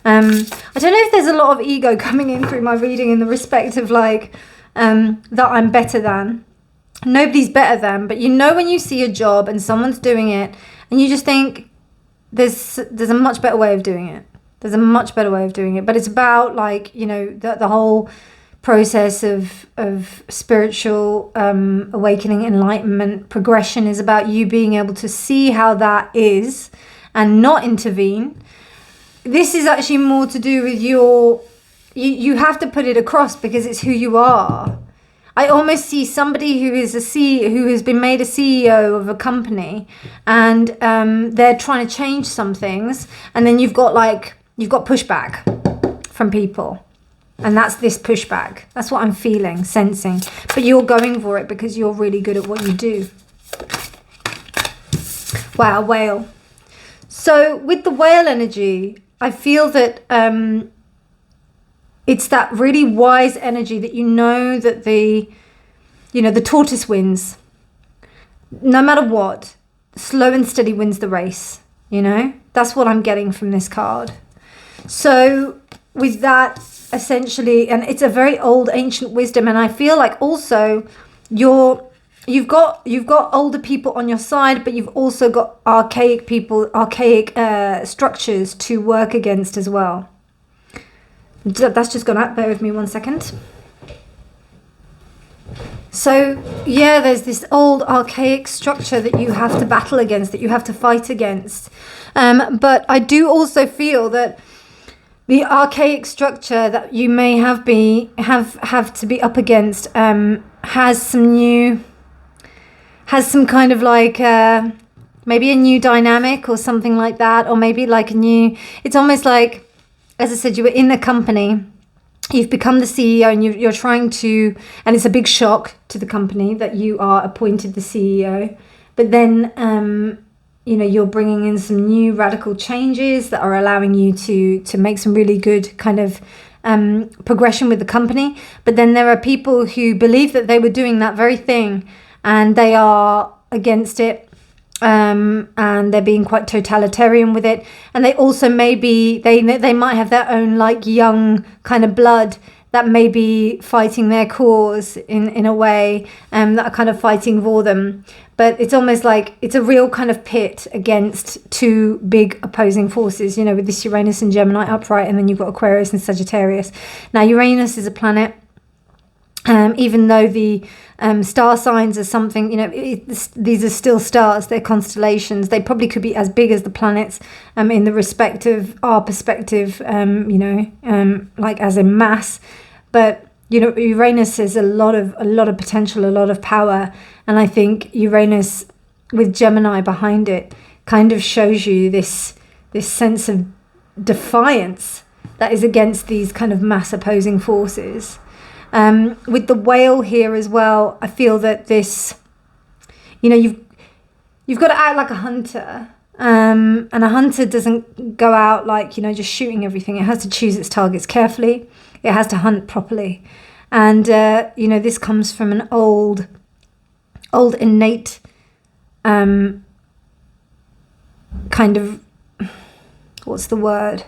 Speaker 1: I don't know if there's a lot of ego coming in through my reading in the respect of like that I'm better than. Nobody's better than, but you know when you see a job and someone's doing it and you just think there's a much better way of doing it. There's a much better way of doing it. But it's about like, you know, the whole process of spiritual awakening, enlightenment, progression is about you being able to see how that is and not intervene. This is actually more to do with you have to put it across because it's who you are. I almost see somebody who has been made a CEO of a company, and they're trying to change some things, and then you've got pushback from people, and that's this pushback. That's what I'm feeling, sensing. But you're going for it because you're really good at what you do. Wow, whale. So with the whale energy, I feel that it's that really wise energy that you know that the tortoise wins. No matter what, slow and steady wins the race, you know? That's what I'm getting from this card. So with that, essentially, and it's a very old ancient wisdom, and I feel like also you've got older people on your side, but you've also got archaic structures to work against as well. That's just gone out. Bear with me 1 second. So yeah, there's this old archaic structure that you have to battle against, that you have to fight against. But I do also feel that the archaic structure that you may have to be up against has some kind of like maybe a new dynamic or something like that, or maybe like it's almost like, as I said, you were in the company, you've become the CEO, and you're trying to, and it's a big shock to the company that you are appointed the CEO, but then you're bringing in some new radical changes that are allowing you to make some really good kind of progression with the company. But then there are people who believe that they were doing that very thing and they are against it. And they're being quite totalitarian with it, and they also they might have their own like young kind of blood that may be fighting their cause in a way, that are kind of fighting for them. But it's almost like it's a real kind of pit against two big opposing forces, you know, with this Uranus and Gemini upright, and then you've got Aquarius and Sagittarius. Now Uranus is a planet, even though the star signs are something, you know, these are still stars, they're constellations. They probably could be as big as the planets in the respect of our perspective, like as in mass. But, you know, Uranus is a lot of potential, a lot of power. And I think Uranus with Gemini behind it kind of shows you this sense of defiance that is against these kind of mass opposing forces. With the whale here as well, I feel that this, you know, you've got to act like a hunter, and a hunter doesn't go out like, you know, just shooting everything. It has to choose its targets carefully. It has to hunt properly, and this comes from an old innate kind of, what's the word?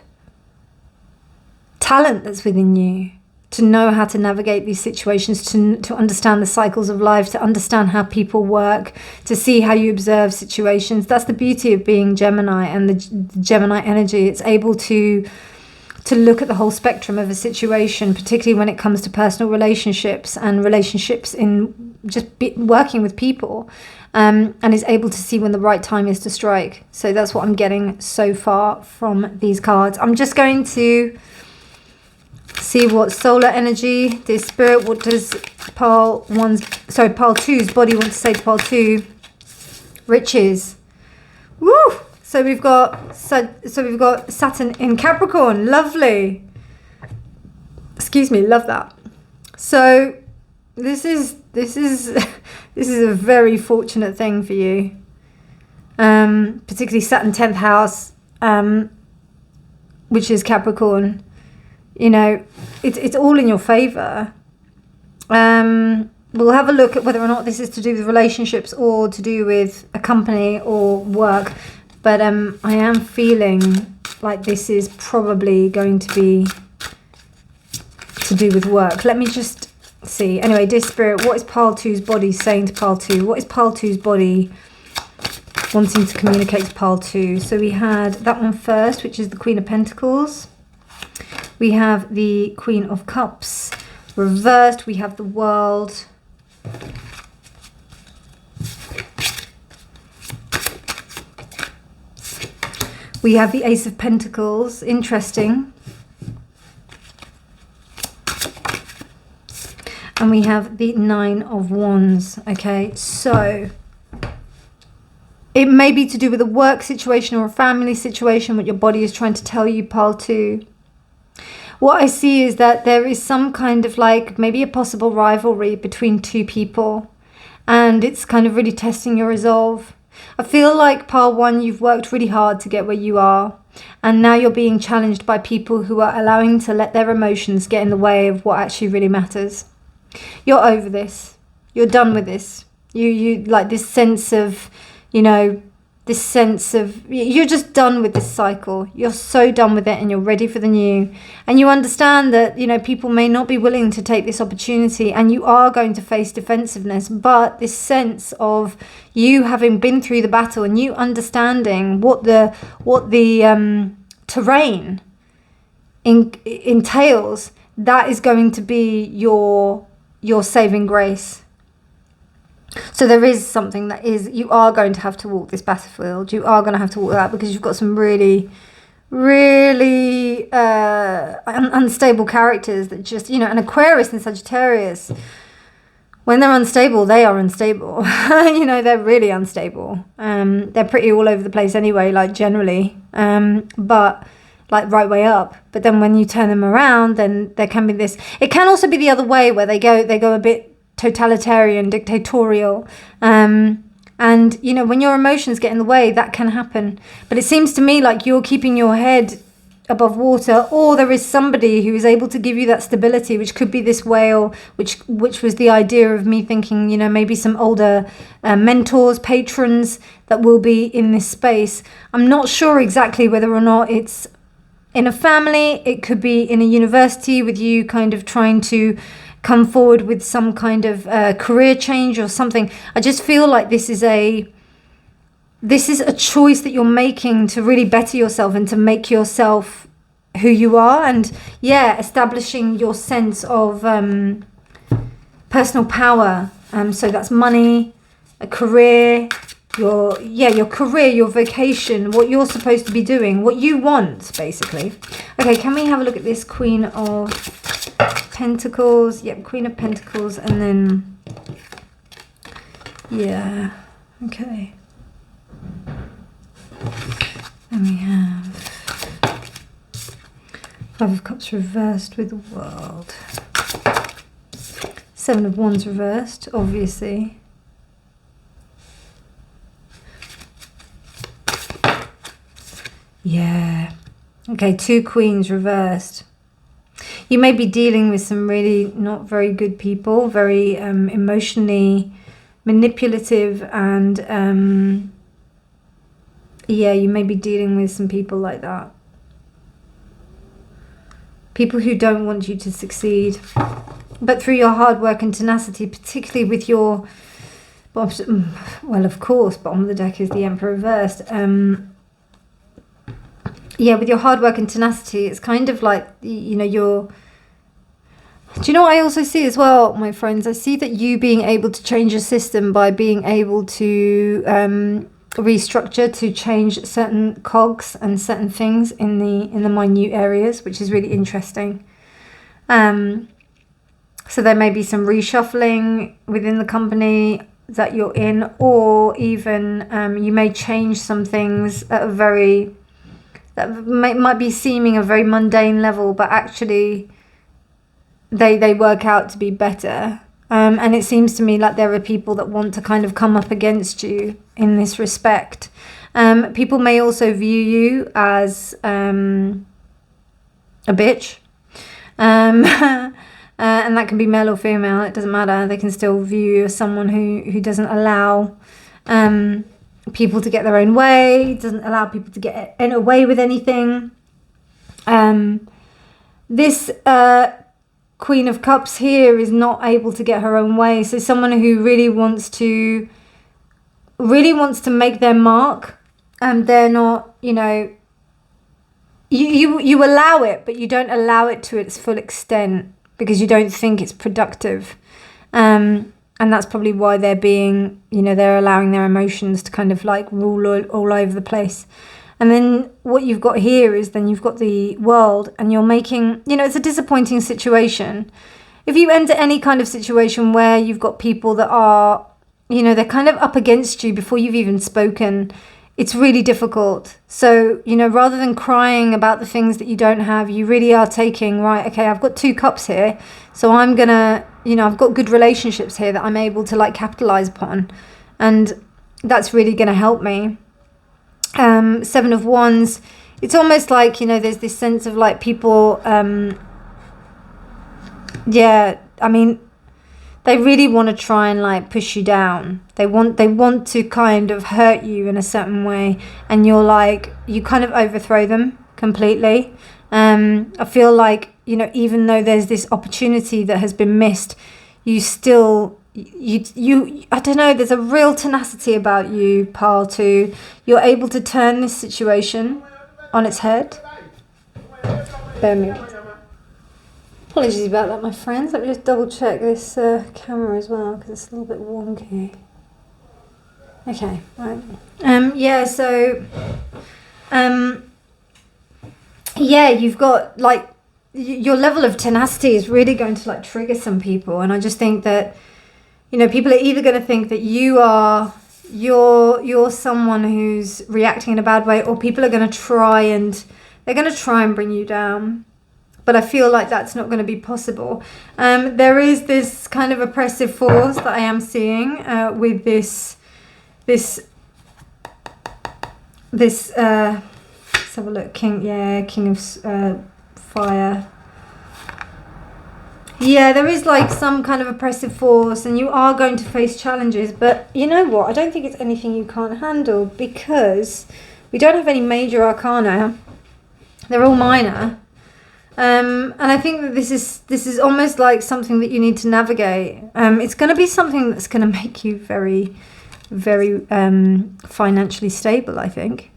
Speaker 1: Talent that's within you. To know how to navigate these situations, to understand the cycles of life, to understand how people work, to see how you observe situations. That's the beauty of being Gemini and the Gemini energy. It's able to look at the whole spectrum of a situation, particularly when it comes to personal relationships and relationships in just working with people, and is able to see when the right time is to strike. So that's what I'm getting so far from these cards. I'm just going to see what solar energy, the spirit, what does Pile 2's body want to say to Pile 2? Riches. Woo! So we've got Saturn in Capricorn. Lovely. Excuse me, love that. So this is a very fortunate thing for you. Particularly Saturn 10th house, which is Capricorn. you know, it's all in your favor. We'll have a look at whether or not this is to do with relationships or to do with a company or work. But I am feeling like this is probably going to be to do with work. Let me just see. Anyway, dear Spirit, what is Pile 2's body saying to Pile 2? What is Pile 2's body wanting to communicate to Pile 2? So we had that one first, which is the Queen of Pentacles. We have the Queen of Cups. Reversed, we have the World. We have the Ace of Pentacles. Interesting. And we have the Nine of Wands. Okay, so it may be to do with a work situation or a family situation, what your body is trying to tell you, Pile 2. What I see is that there is some kind of like maybe a possible rivalry between two people, and it's kind of really testing your resolve. I feel like Pile 1, you've worked really hard to get where you are, and now you're being challenged by people who are allowing to let their emotions get in the way of what actually really matters. You're over this. You're done with this. You like this sense of, you know, this sense of, you're just done with this cycle. You're so done with it and you're ready for the new. And you understand that, you know, people may not be willing to take this opportunity and you are going to face defensiveness. But this sense of you having been through the battle and you understanding what the terrain entails, that is going to be your saving grace. So there is something that is, you are going to have to walk this battlefield. You are going to have to walk that because you've got some really, really unstable characters that just, you know, an Aquarius and Sagittarius, when they're unstable, they are unstable. You know, they're really unstable. They're pretty all over the place anyway, like generally, but like right way up. But then when you turn them around, then there can be this, it can also be the other way where they go a bit totalitarian, dictatorial, and you know, when your emotions get in the way, that can happen. But it seems to me like you're keeping your head above water, or there is somebody who is able to give you that stability, which could be this whale, which was the idea of me thinking, you know, maybe some older mentors, patrons that will be in this space. I'm not sure exactly whether or not it's in a family. It could be in a university with you kind of trying to come forward with some kind of career change or something. I just feel like this is a choice that you're making to really better yourself and to make yourself who you are, and yeah, establishing your sense of personal power. So that's money, a career, your career, your vocation, what you're supposed to be doing, what you want, basically. Okay, can we have a look at this Queen of Pentacles? Yep, Queen of Pentacles, and then yeah, okay. Then we have Five of Cups reversed with the World. Seven of Wands reversed, obviously. Yeah. Okay, two Queens reversed. You may be dealing with some really not very good people, very emotionally manipulative, and yeah, you may be dealing with some people like that. People who don't want you to succeed. But through your hard work and tenacity, particularly with your, well, of course, bottom of the deck is the Emperor reversed. Yeah, with your hard work and tenacity, it's kind of like, you know, do you know what I also see as well, my friends? I see that you being able to change your system by being able to restructure, to change certain cogs and certain things in the minute areas, which is really interesting. So there may be some reshuffling within the company that you're in, or even you may change some things at a very, that might be seeming a very mundane level, but actually they work out to be better. And it seems to me like there are people that want to kind of come up against you in this respect. People may also view you as a bitch. And that can be male or female, it doesn't matter. They can still view you as someone who doesn't allow people to get their own way, doesn't allow people to get away with anything. This Queen of Cups here is not able to get her own way. So someone who really wants to make their mark, and they're not, you know, you allow it, but you don't allow it to its full extent because you don't think it's productive. And that's probably why they're being, you know, they're allowing their emotions to kind of like rule all over the place. And then what you've got here is then you've got the World, and you're making, you know, it's a disappointing situation. If you enter any kind of situation where you've got people that are, you know, they're kind of up against you before you've even spoken, it's really difficult. So, you know, rather than crying about the things that you don't have, you really are taking, right, okay, I've got 2 cups here. So I'm going to, you know, I've got good relationships here that I'm able to like capitalize upon. And that's really going to help me. 7 of Wands, it's almost like, you know, there's this sense of like people, yeah, I mean, they really want to try and like push you down. They want to kind of hurt you in a certain way, and you're like, you kind of overthrow them completely. I feel like, you know, even though there's this opportunity that has been missed, you still, I don't know, there's a real tenacity about you, Pile 2. You're able to turn this situation on its head. Bear me. Apologies about that, my friends. Let me just double check this camera as well, because it's a little bit wonky. Okay, right. Yeah, so, yeah, you've got like, your level of tenacity is really going to like trigger some people. And I just think that, you know, people are either going to think that you're someone who's reacting in a bad way, or people are going to try and bring you down. But I feel like that's not going to be possible. There is this kind of oppressive force that I am seeing with this. Let's have a look. King of Fire. Yeah, there is like some kind of oppressive force, and you are going to face challenges. But you know what? I don't think it's anything you can't handle, because we don't have any major arcana. They're all minor. And I think that this is almost like something that you need to navigate. It's going to be something that's going to make you very, very financially stable, I think.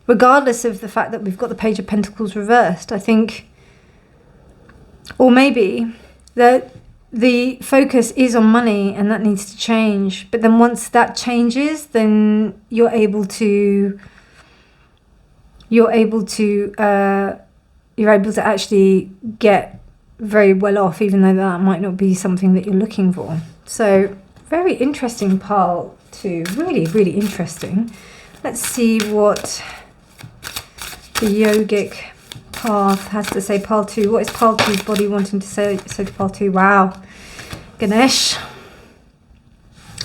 Speaker 1: Regardless of the fact that we've got the Page of Pentacles reversed, I think, or maybe that the focus is on money, and that needs to change. But then once that changes, then you're able to actually get very well off, even though that might not be something that you're looking for. So very interesting, Pile 2. Really, really interesting. Let's see what the yogic path has to say. Pile 2. What is Pile 2's body wanting to say to Pile 2? Wow. Ganesh.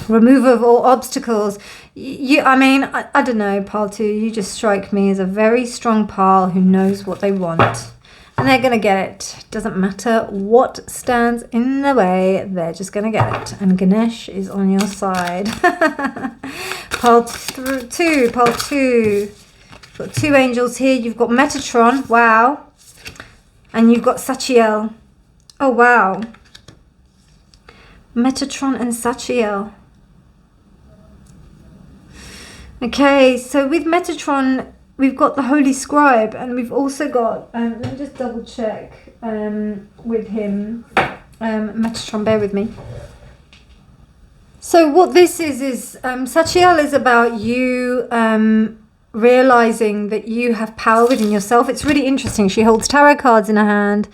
Speaker 1: Removal of all obstacles. I don't know, Pile 2. You just strike me as a very strong pile who knows what they want. And they're going to get it. Doesn't matter what stands in the way, they're just going to get it. And Ganesh is on your side. Pile 2. Pile 2. You've got 2 angels here. You've got Metatron. Wow. And you've got Sachiel. Oh, wow. Metatron and Sachiel. Okay, so with Metatron, we've got the Holy Scribe, and we've also got, let me just double check with him, Metatron, bear with me. So what this is Sachiel is about you realizing that you have power within yourself. It's really interesting. She holds tarot cards in her hand.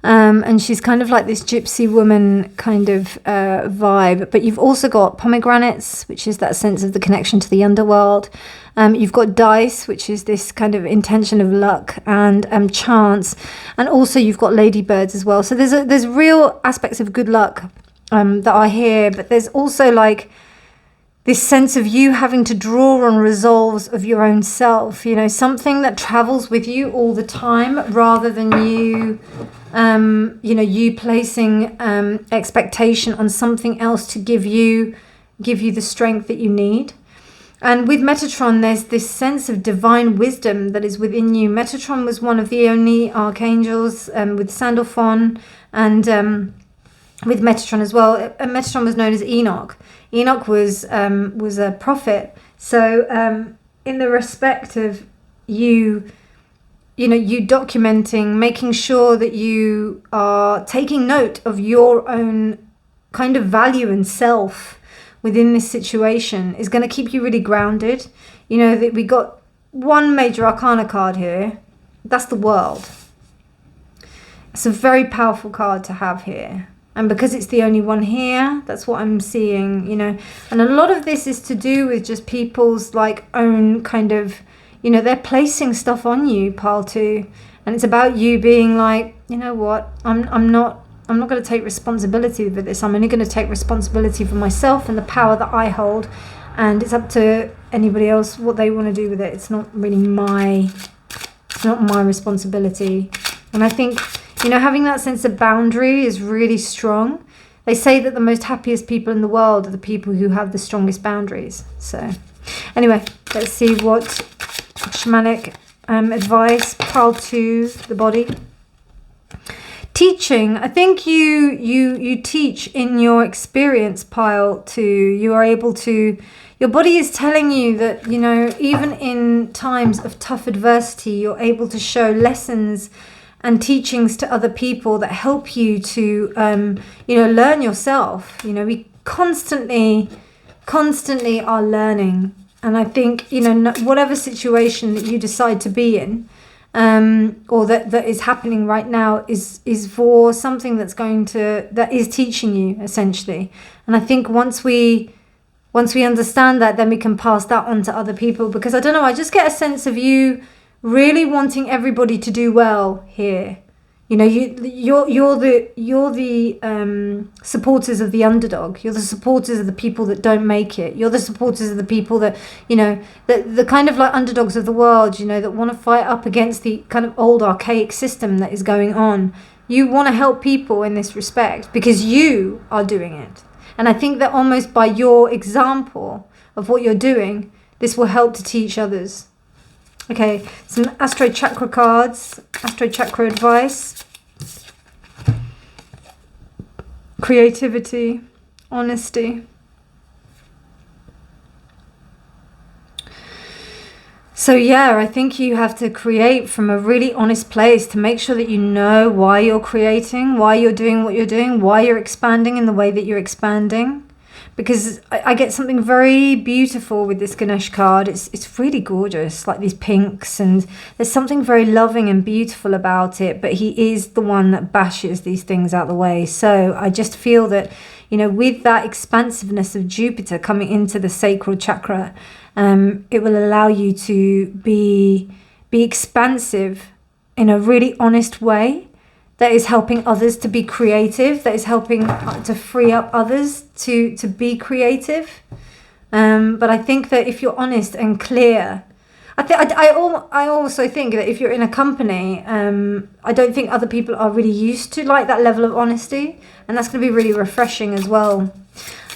Speaker 1: And she's kind of like this gypsy woman kind of vibe. But you've also got pomegranates, which is that sense of the connection to the underworld. You've got dice, which is this kind of intention of luck and chance. And also you've got ladybirds as well. So there's real aspects of good luck that are here. But there's also like this sense of you having to draw on resolves of your own self, you know, something that travels with you all the time, rather than you, you know, you placing expectation on something else to give you the strength that you need. And with Metatron, there's this sense of divine wisdom that is within you. Metatron was one of the only archangels with Sandalphon, and with Metatron as well. Metatron was known as Enoch. Enoch was a prophet. So in the respect of you know, you documenting, making sure that you are taking note of your own kind of value and self within this situation, is going to keep you really grounded. You know, that we got one major arcana card here. That's the World. It's a very powerful card to have here. And because it's the only one here, that's what I'm seeing, you know. And a lot of this is to do with just people's like own kind of, you know, they're placing stuff on you, pile 2. And it's about you being like, you know what, I'm not going to take responsibility for this. I'm only going to take responsibility for myself and the power that I hold. And it's up to anybody else what they want to do with it. It's not really my responsibility. And I think, you know, having that sense of boundary is really strong. They say that the most happiest people in the world are the people who have the strongest boundaries. So anyway, let's see what shamanic advice, pile 2, the body. Teaching. I think you teach in your experience, pile 2. You are able to, your body is telling you that, you know, even in times of tough adversity, you're able to show lessons and teachings to other people that help you to, you know, learn yourself. You know, we constantly are learning. And I think, you know, whatever situation that you decide to be in, or that is happening right now is for something that is teaching you, essentially. And I think once we understand that, then we can pass that on to other people. Because I don't know, I just get a sense of you really wanting everybody to do well here. You know, you're the supporters of the underdog. You're the supporters of the people that don't make it. You're the supporters of the people that, you know, the kind of like underdogs of the world, you know, that want to fight up against the kind of old archaic system that is going on. You want to help people in this respect because you are doing it. And I think that almost by your example of what you're doing, this will help to teach others. Okay, some Astro Chakra cards, Astro Chakra advice. Creativity, honesty. So yeah, I think you have to create from a really honest place to make sure that you know why you're creating, why you're doing what you're doing, why you're expanding in the way that you're expanding. Because I get something very beautiful with this Ganesh card. It's really gorgeous, like these pinks, and there's something very loving and beautiful about it. But he is the one that bashes these things out the way. So I just feel that, you know, with that expansiveness of Jupiter coming into the sacral chakra, it will allow you to be expansive in a really honest way. That is helping others to be creative, that is helping to free up others to be creative. But I think that if you're honest and clear, I also think that if you're in a company, I don't think other people are really used to like that level of honesty, and that's going to be really refreshing as well.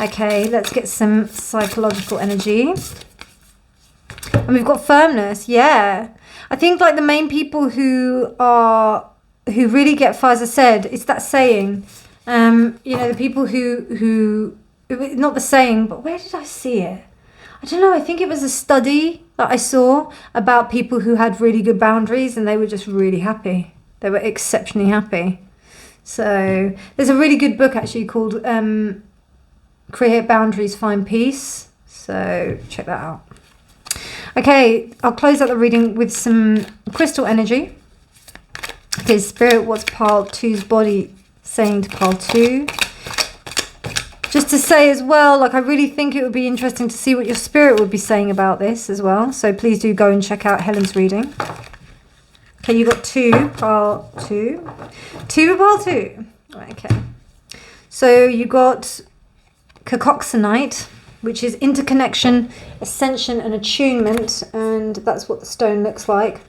Speaker 1: Okay, let's get some psychological energy. And we've got firmness, yeah. I think like the main people who really get far, as I said, it's that saying, you know, the people who, not the saying, but where did I see it? I don't know, I think it was a study that I saw about people who had really good boundaries and they were just really happy. They were exceptionally happy. So there's a really good book actually called Create Boundaries, Find Peace. So check that out. Okay, I'll close out the reading with some crystal energy. Okay, Spirit, what's pile 2's body saying to pile 2? Just to say as well, like I really think it would be interesting to see what your spirit would be saying about this as well. So please do go and check out Helen's reading. Okay, you got 2, pile 2. 2 pile 2. Okay. So you got Cacoxenite. which is interconnection, ascension, and attunement. And that's what the stone looks like.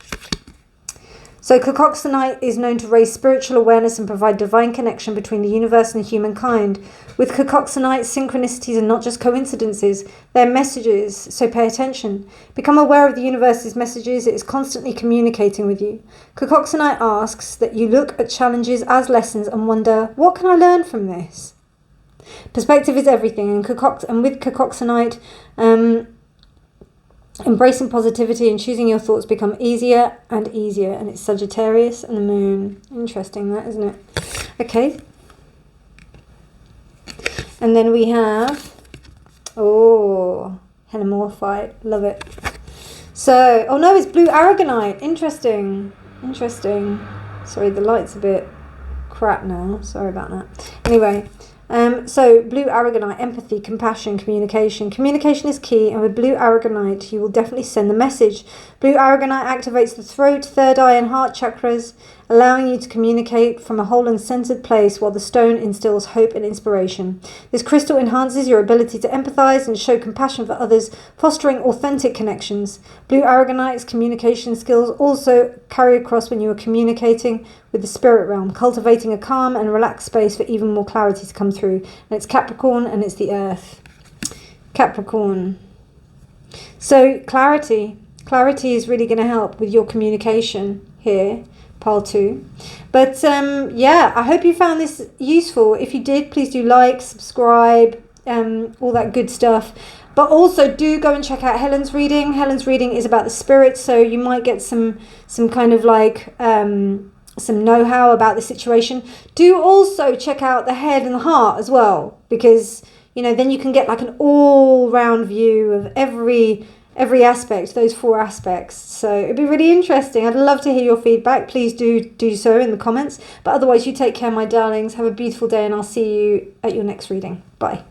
Speaker 1: So cacoxenite is known to raise spiritual awareness and provide divine connection between the universe and humankind. With cacoxenite, synchronicities are not just coincidences, they're messages, so pay attention. Become aware of the universe's messages, it is constantly communicating with you. Cacoxenite asks that you look at challenges as lessons and wonder, what can I learn from this? Perspective is everything, and with cacoxenite, embracing positivity and choosing your thoughts become easier and easier. And it's Sagittarius and the moon. Interesting that, isn't it? Okay. And then we have, Helen Morphite. Love it. So, oh no, it's blue aragonite. Interesting. Sorry, the light's a bit crap now. Sorry about that. Anyway. So blue aragonite, empathy, compassion, communication. Communication is key, and with blue aragonite you will definitely send the message. Blue aragonite activates the throat, third eye and heart chakras, allowing you to communicate from a whole and centered place, while the stone instills hope and inspiration. This crystal enhances your ability to empathize and show compassion for others, fostering authentic connections. Blue aragonite's communication skills also carry across when you are communicating with the spirit realm, cultivating a calm and relaxed space for even more clarity to come through. And it's Capricorn, and it's the earth. Capricorn. So clarity is really going to help with your communication here. Pile 2. But yeah, I hope you found this useful. If you did, please do like, subscribe, all that good stuff. But also do go and check out Helen's reading. Helen's reading is about the spirits, so you might get some kind of like some know-how about the situation. Do also check out the head and the heart as well, because then you can get like an all-round view of every aspect, those 4 aspects. So it'd be really interesting. I'd love to hear your feedback. Please do so in the comments. But otherwise, you take care, my darlings. Have a beautiful day, and I'll see you at your next reading. Bye.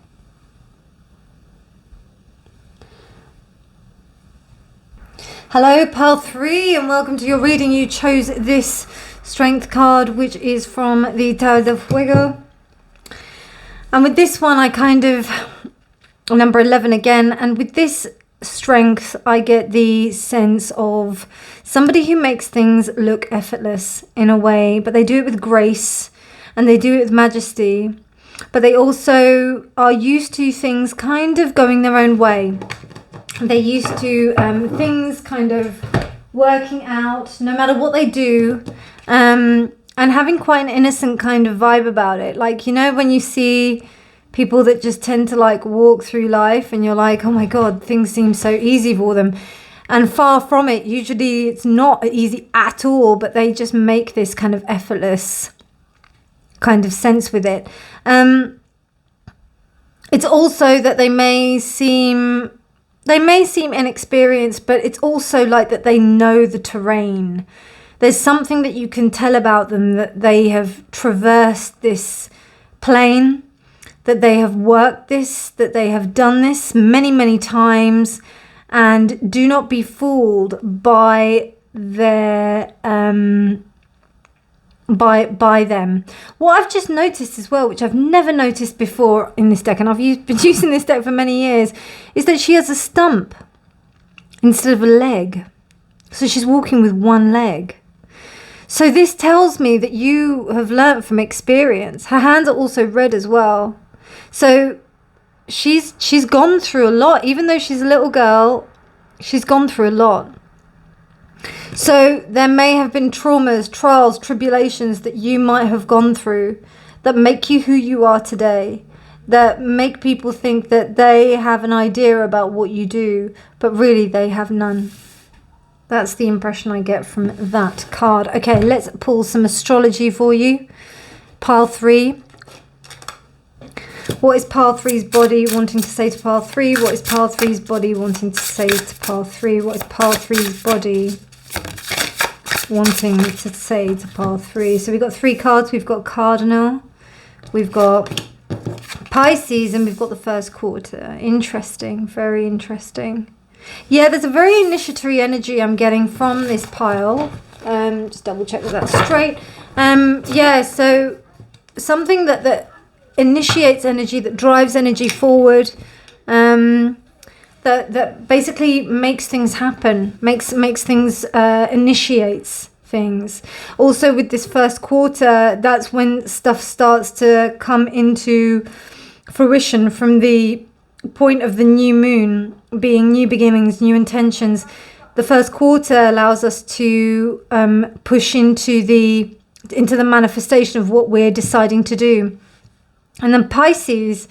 Speaker 1: Hello, Pile 3, and welcome to your reading. You chose this strength card, which is from the Tower de Fuego. And with this one, I kind of, number 11 again, and with this strength, I get the sense of somebody who makes things look effortless in a way, but they do it with grace and they do it with majesty, but they also are used to things kind of going their own way. They're used to things kind of working out no matter what they do, and having quite an innocent kind of vibe about it. Like, when you see people that just tend to like walk through life and you're like, oh my God, things seem so easy for them. And far from it, usually it's not easy at all, but they just make this kind of effortless kind of sense with it. It's also that they may seem inexperienced, but it's also like that they know the terrain. There's something that you can tell about them, that they have traversed this plane, that they have worked this, that they have done this many, many times, and do not be fooled by their by them. What I've just noticed as well, which I've never noticed before in this deck, and I've been using this deck for many years, is that she has a stump instead of a leg. So she's walking with one leg. So this tells me that you have learnt from experience. Her hands are also red as well. So she's gone through a lot. Even though she's a little girl, she's gone through a lot. So there may have been traumas, trials, tribulations that you might have gone through that make you who you are today, that make people think that they have an idea about what you do, but really they have none. That's the impression I get from that card. Okay, let's pull some astrology for you. Pile 3. What is Pile 3's body wanting to say to Pile 3? What is Pile 3's body wanting to say to Pile 3? What is Pile 3's body wanting to say to Pile 3? So we've got 3 cards. We've got Cardinal, we've got Pisces, and we've got the first quarter. Interesting, very interesting. Yeah, there's a very initiatory energy I'm getting from this pile. Just double check that that's straight. Yeah, so something that initiates energy, that drives energy forward, that basically makes things happen, makes things, initiates things. Also with this first quarter, that's when stuff starts to come into fruition from the point of the new moon being new beginnings, new intentions. The first quarter allows us to push into the manifestation of what we're deciding to do. And then Pisces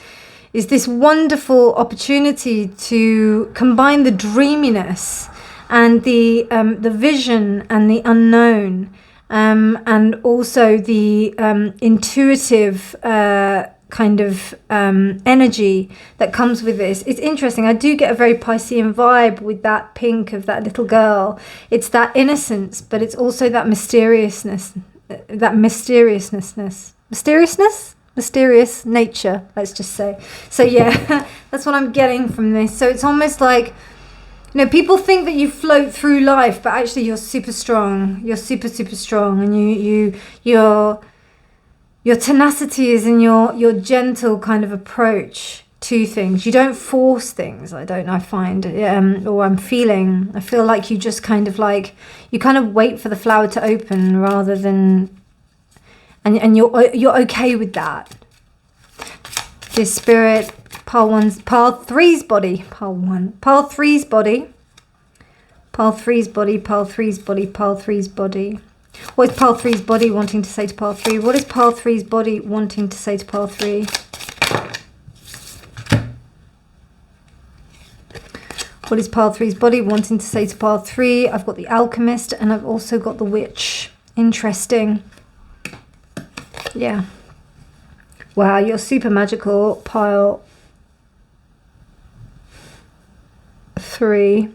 Speaker 1: is this wonderful opportunity to combine the dreaminess and the vision and the unknown, and also the intuitive kind of energy that comes with this. It's interesting. I do get a very Piscean vibe with that pink of that little girl. It's that innocence, but it's also that mysterious nature, let's just say. So yeah, that's what I'm getting from this. So it's almost like, people think that you float through life, but actually you're super strong. You're super strong, and your tenacity is in your gentle kind of approach to things. You don't force things. I find, or I feel like you just kind of like, you kind of wait for the flower to open rather than, and you're okay with that. This spirit, pile 3's body, pile 1, pile 3's body, pile 3's body, pile 3's body, pile 3's body. What is pile 3's body wanting to say to pile 3? What is pile 3's body wanting to say to pile 3? What is pile 3's body wanting to say to pile 3? I've got the alchemist and I've also got the witch. Interesting. Yeah. Wow, you're super magical, pile 3.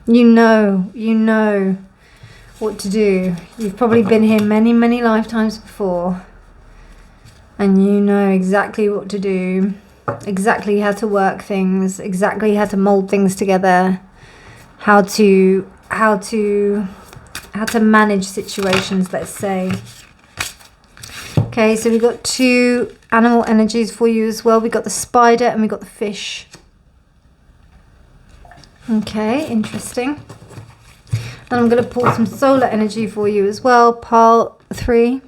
Speaker 1: You know what to do. You've probably been here many lifetimes before. And you know exactly what to do, exactly how to work things, exactly how to mold things together, how to manage situations, let's say. Okay, so we've got 2 animal energies for you as well. We got the spider and we got the fish. Okay, interesting. And I'm going to pull some solar energy for you as well. Pile 3.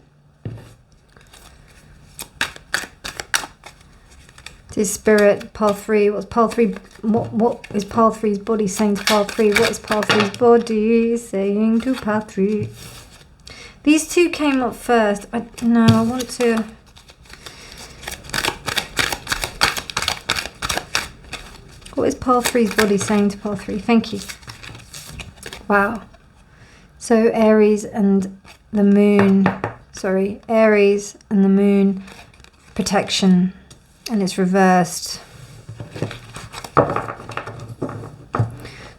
Speaker 1: This spirit, pile 3. What's pile 3? What is pile 3's body saying to pile 3? What is pile 3's body saying to pile 3? These 2 came up first. I want to. What is pile 3's body saying to pile 3? Thank you. Wow. So Aries and the moon. Sorry, Aries and the moon. Protection. And it's reversed.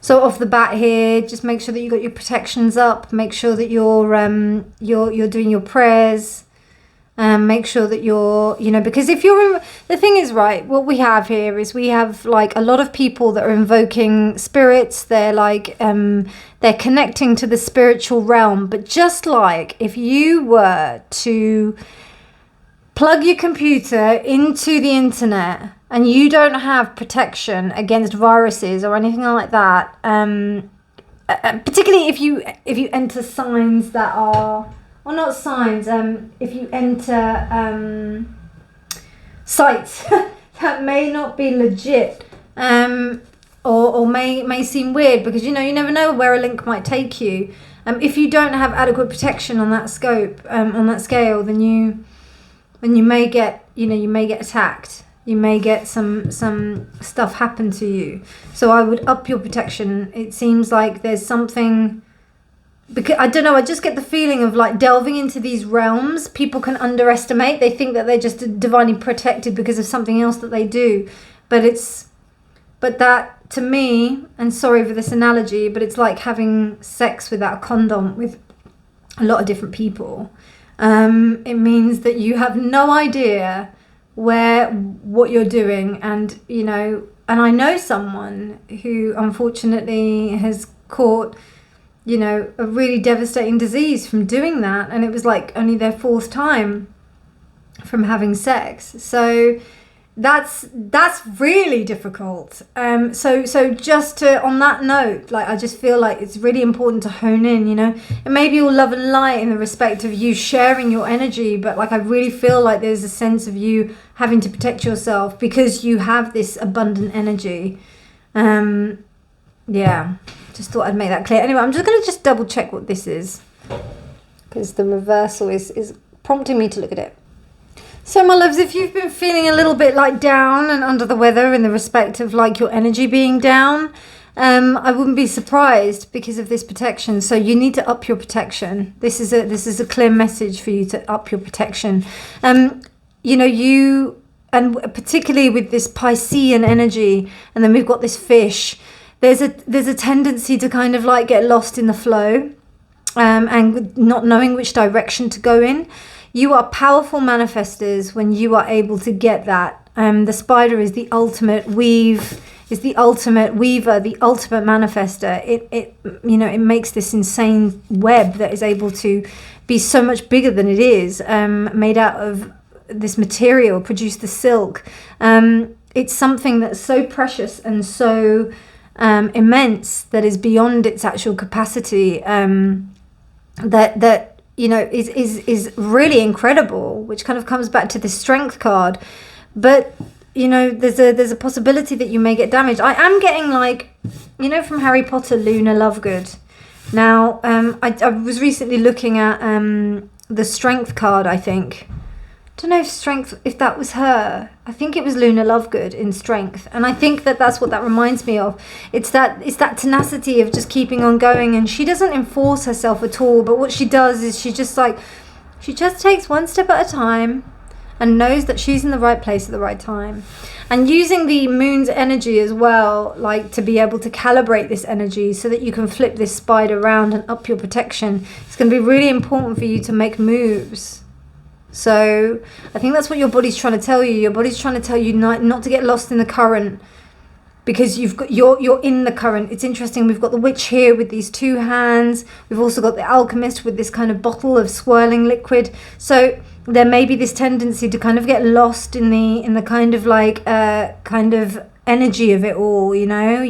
Speaker 1: So off the bat here, just make sure that you got your protections up. Make sure that you're doing your prayers. Make sure that you're, because if you're, the thing is, right, what we have here is we have like a lot of people that are invoking spirits. They're like, they're connecting to the spiritual realm. But just like if you were to plug your computer into the internet and you don't have protection against viruses or anything like that, particularly if you enter signs that are, or not signs, if you enter sites that may not be legit, or may seem weird, because you never know where a link might take you. If you don't have adequate protection on that scope, on that scale, then you may get, you may get attacked. You may get some stuff happen to you. So I would up your protection. It seems like there's something, because I don't know, I just get the feeling of like delving into these realms, people can underestimate. They think that they're just divinely protected because of something else that they do. But that to me, and sorry for this analogy, but it's like having sex without a condom with a lot of different people. It means that you have no idea what you're doing, and and I know someone who unfortunately has caught a really devastating disease from doing that, and it was like only their 4th time. from having sex. So that's really difficult. So just to, on that note, like, I just feel like it's really important to hone in, you know. It may be all love and light in the respect of you sharing your energy, but like, I really feel like there's a sense of you having to protect yourself because you have this abundant energy. Yeah, just thought I'd make that clear. Anyway, I'm just going to just double check what this is, because the reversal is prompting me to look at it. So my loves, if you've been feeling a little bit like down and under the weather in the respect of like your energy being down, I wouldn't be surprised because of this protection. So you need to up your protection. This is a clear message for you to up your protection. You know, and particularly with this Piscean energy, and then we've got this fish, there's a tendency to kind of like get lost in the flow, and not knowing which direction to go in. You are powerful manifestors when you are able to get that. The spider is the ultimate weave, is the ultimate weaver, the ultimate manifester. It you know, it makes this insane web that is able to be so much bigger than it is, made out of this material, produce the silk. It's something that's so precious and so immense that is beyond its actual capacity, that you know, is really incredible, which kind of comes back to the strength card. But, you know, there's a possibility that you may get damaged. I am getting, like, you know, from Harry Potter, Luna Lovegood. Now, I was recently looking at the strength card, I think. I don't know if that was her. I think it was Luna Lovegood in strength, and I think that's what that reminds me of. It's that tenacity of just keeping on going, and she doesn't enforce herself at all, but what she does is she just takes one step at a time and knows that she's in the right place at the right time, and using the moon's energy as well, like, to be able to calibrate this energy so that you can flip this spider around and up your protection. It's going to be really important for you to make moves. So I think that's what your body's trying to tell you. Your body's trying to tell you not to get lost in the current, because you're in the current. It's interesting. We've got the witch here with these two hands. We've also got the alchemist with this kind of bottle of swirling liquid. So there may be this tendency to kind of get lost in the kind of like kind of energy of it all, you know.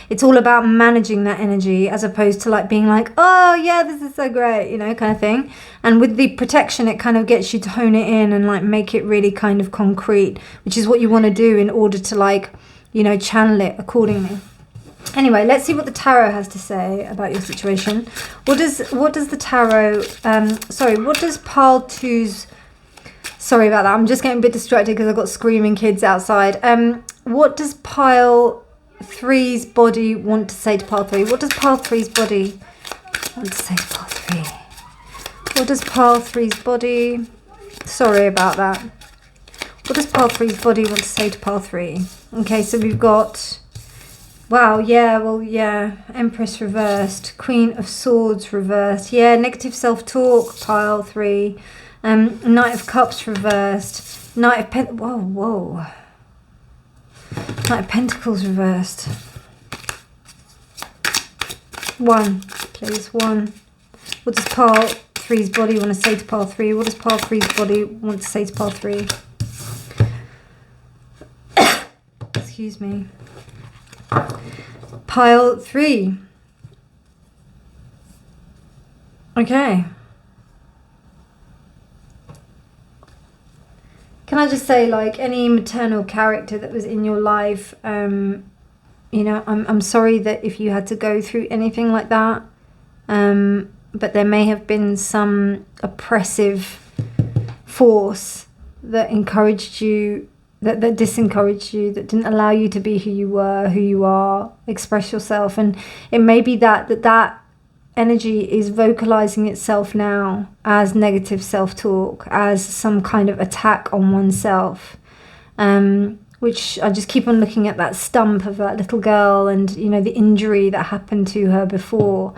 Speaker 1: It's all about managing that energy as opposed to like being like, oh yeah, this is so great, you know, kind of thing. And with the protection, it kind of gets you to hone it in and like make it really kind of concrete, which is what you want to do in order to, like, you know, channel it accordingly. Anyway, let's see what the tarot has to say about your situation. What does the tarot what does pile 2's, sorry about that, I'm just getting a bit distracted because I've got screaming kids outside. What does pile 3's body want to say to pile 3? What does pile 3's body want to say to pile 3? What does pile 3's body... Sorry about that. What does pile 3's body want to say to pile 3? Okay, so we've got... Wow, yeah, well, yeah. Empress reversed. Queen of Swords reversed. Yeah, negative self-talk, pile 3. Knight of Cups reversed. Knight of Whoa. Knight of Pentacles reversed. 1, please, 1. What does pile 3's body want to say to pile 3? What does pile 3's body want to say to pile 3? Excuse me. Pile 3. Okay. Can I just say, like, any maternal character that was in your life, you know, I'm sorry that if you had to go through anything like that, but there may have been some oppressive force that encouraged you, that disencouraged you, that didn't allow you to be who you were, who you are, express yourself. And it may be that energy is vocalizing itself now as negative self-talk, as some kind of attack on oneself, which I just keep on looking at that stump of that little girl and, you know, the injury that happened to her before.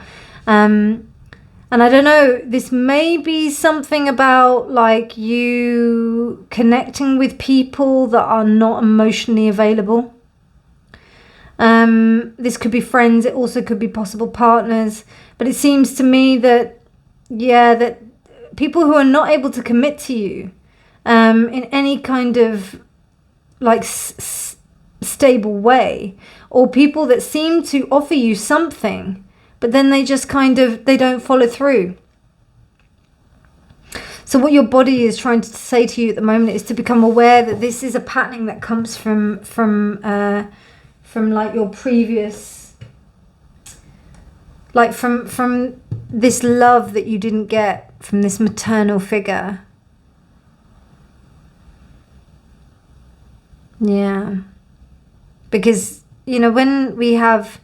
Speaker 1: And I don't know, this may be something about, like, you connecting with people that are not emotionally available. This could be friends, it also could be possible partners. But it seems to me that, yeah, that people who are not able to commit to you in any kind of like stable way, or people that seem to offer you something, but then they just they don't follow through. So what your body is trying to say to you at the moment is to become aware that this is a patterning that comes from like your previous, like from this love that you didn't get from this maternal figure. Yeah. Because, you know, when we have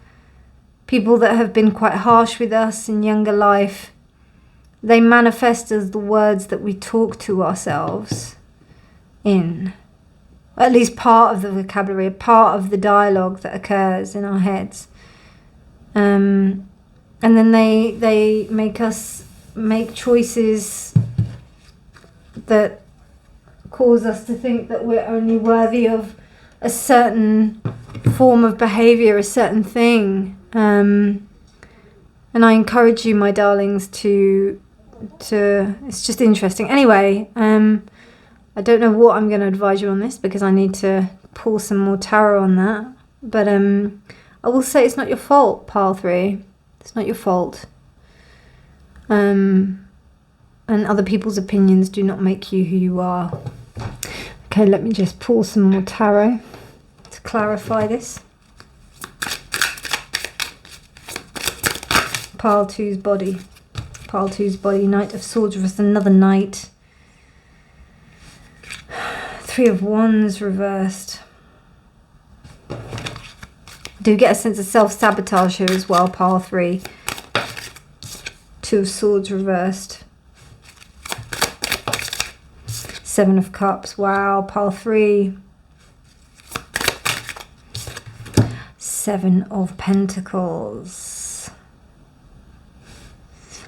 Speaker 1: people that have been quite harsh with us in younger life, they manifest as the words that we talk to ourselves in. At least part of the vocabulary, part of the dialogue that occurs in our heads. And then they make us make choices that cause us to think that we're only worthy of a certain form of behavior, a certain thing. And I encourage you, my darlings, to it's just interesting. Anyway, I don't know what I'm going to advise you on this, because I need to pull some more tarot on that. But I will say it's not your fault, pile 3. It's not your fault. And other people's opinions do not make you who you are. Okay, let me just pull some more tarot to clarify this. Pile 2's body. Pile 2's body. Knight of Swords reversed. Another knight. 3 of Wands reversed. Do get a sense of self-sabotage here as well, pile 3. 2 of Swords reversed. 7 of Cups. Wow, pile 3. 7 of Pentacles.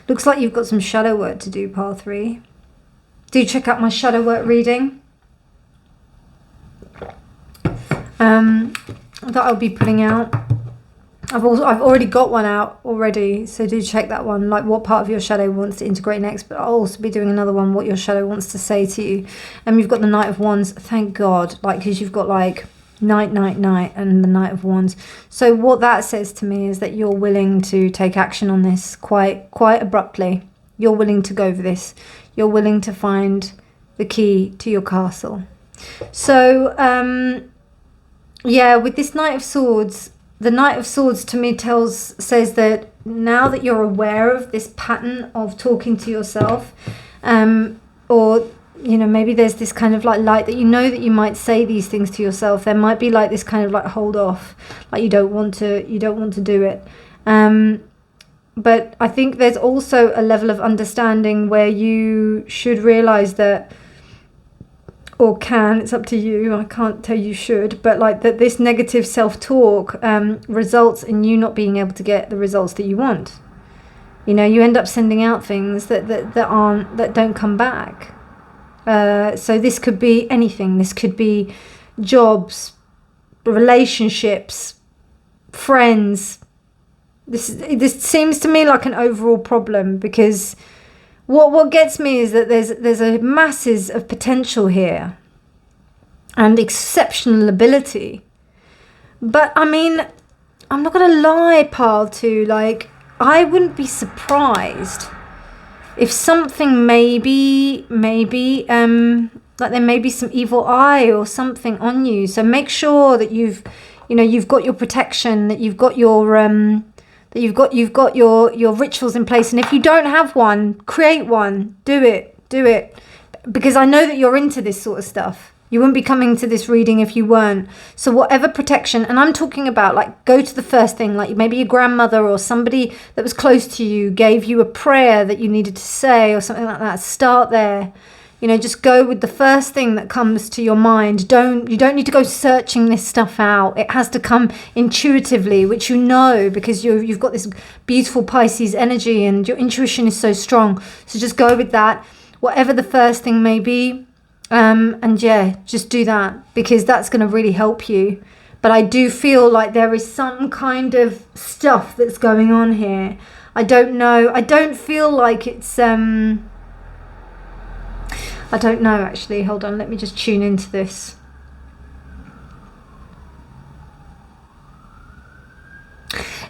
Speaker 1: Looks like you've got some shadow work to do, pile 3. Do check out my shadow work reading that I'll be putting out. I've already got one out already, so do check that one, like what part of your shadow wants to integrate next. But I'll also be doing another one, what your shadow wants to say to you. And you've got the Knight of Wands, thank God, like, because you've got like Knight, and the Knight of Wands. So what that says to me is that you're willing to take action on this quite abruptly. You're willing to go for this. You're willing to find the key to your castle. So yeah, with this Knight of Swords, the Knight of Swords to me says that now that you're aware of this pattern of talking to yourself, or, you know, maybe there's this kind of like light that you know that you might say these things to yourself. There might be like this kind of like hold off, like you don't want to do it. But I think there's also a level of understanding where you should realize that, or can, it's up to you, I can't tell you should, but like that this negative self-talk results in you not being able to get the results that you want. You know, you end up sending out things that don't come back. So this could be anything. This could be jobs, relationships, friends. This seems to me like an overall problem, because what gets me is that there's a masses of potential here and exceptional ability. But I mean, I'm not gonna lie, pile 2, like, I wouldn't be surprised if something maybe like there may be some evil eye or something on you. So make sure that you've got your protection, that you've got your you've got your rituals in place. And if you don't have one, create one. Do it, because I know that you're into this sort of stuff. You wouldn't be coming to this reading if you weren't. So whatever protection, and I'm talking about, like, go to the first thing, like maybe your grandmother or somebody that was close to you gave you a prayer that you needed to say or something like that. Start there. You know, just go with the first thing that comes to your mind. You don't need to go searching this stuff out. It has to come intuitively, which you know, because you've got this beautiful Pisces energy and your intuition is so strong. So just go with that, whatever the first thing may be. And yeah, just do that, because that's going to really help you. But I do feel like there is some kind of stuff that's going on here. I don't know. I don't feel like it's I don't know, actually. Hold on, let me just tune into this.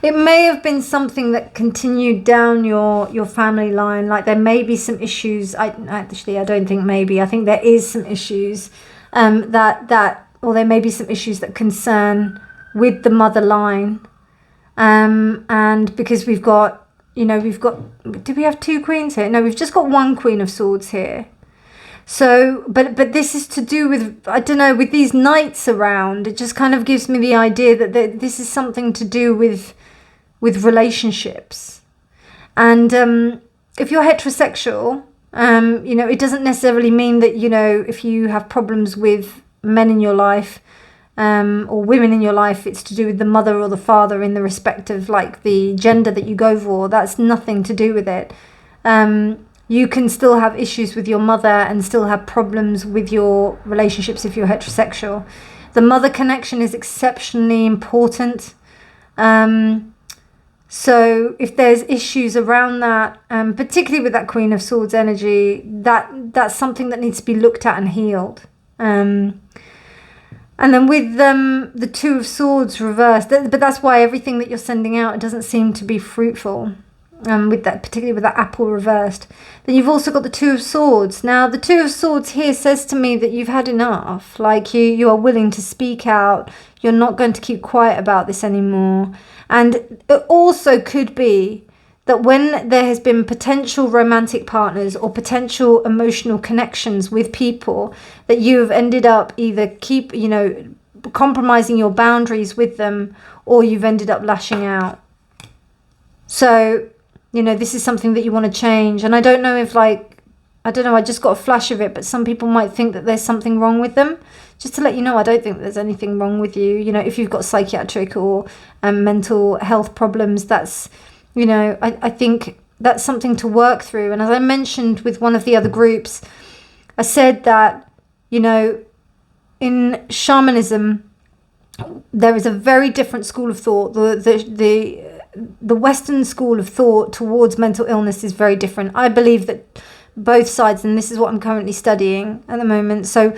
Speaker 1: It may have been something that continued down your family line. Like there may be some issues. I don't think maybe. I think there is some issues or there may be some issues that concern with the mother line. And because we've got, do we have 2 queens here? No, we've just got 1 Queen of Swords here. So, but this is to do with, I don't know, with these knights around. It just kind of gives me the idea that this is something to do with relationships. And if you're heterosexual, it doesn't necessarily mean that, if you have problems with men in your life or women in your life, it's to do with the mother or the father in the respect of like the gender that you go for. That's nothing to do with it. You can still have issues with your mother and still have problems with your relationships if you're heterosexual. The mother connection is exceptionally important. So if there's issues around that, particularly with that Queen of Swords energy, that's something that needs to be looked at and healed. And then with the 2 of Swords reversed, but that's why everything that you're sending out, it doesn't seem to be fruitful. With that, particularly with that apple reversed. Then you've also got the 2 of Swords. Now the 2 of Swords here says to me that you've had enough. Like you are willing to speak out. You're not going to keep quiet about this anymore. And it also could be that when there has been potential romantic partners or potential emotional connections with people, that you have ended up either compromising your boundaries with them, or you've ended up lashing out. So, this is something that you want to change. And I don't know if I just got a flash of it, but some people might think that there's something wrong with them. Just to let you know, I don't think there's anything wrong with you. If you've got psychiatric or mental health problems, that's, I think that's something to work through. And as I mentioned with one of the other groups, I said that, in shamanism, there is a very different school of thought. The Western school of thought towards mental illness is very different. I believe that both sides, and this is what I'm currently studying at the moment, so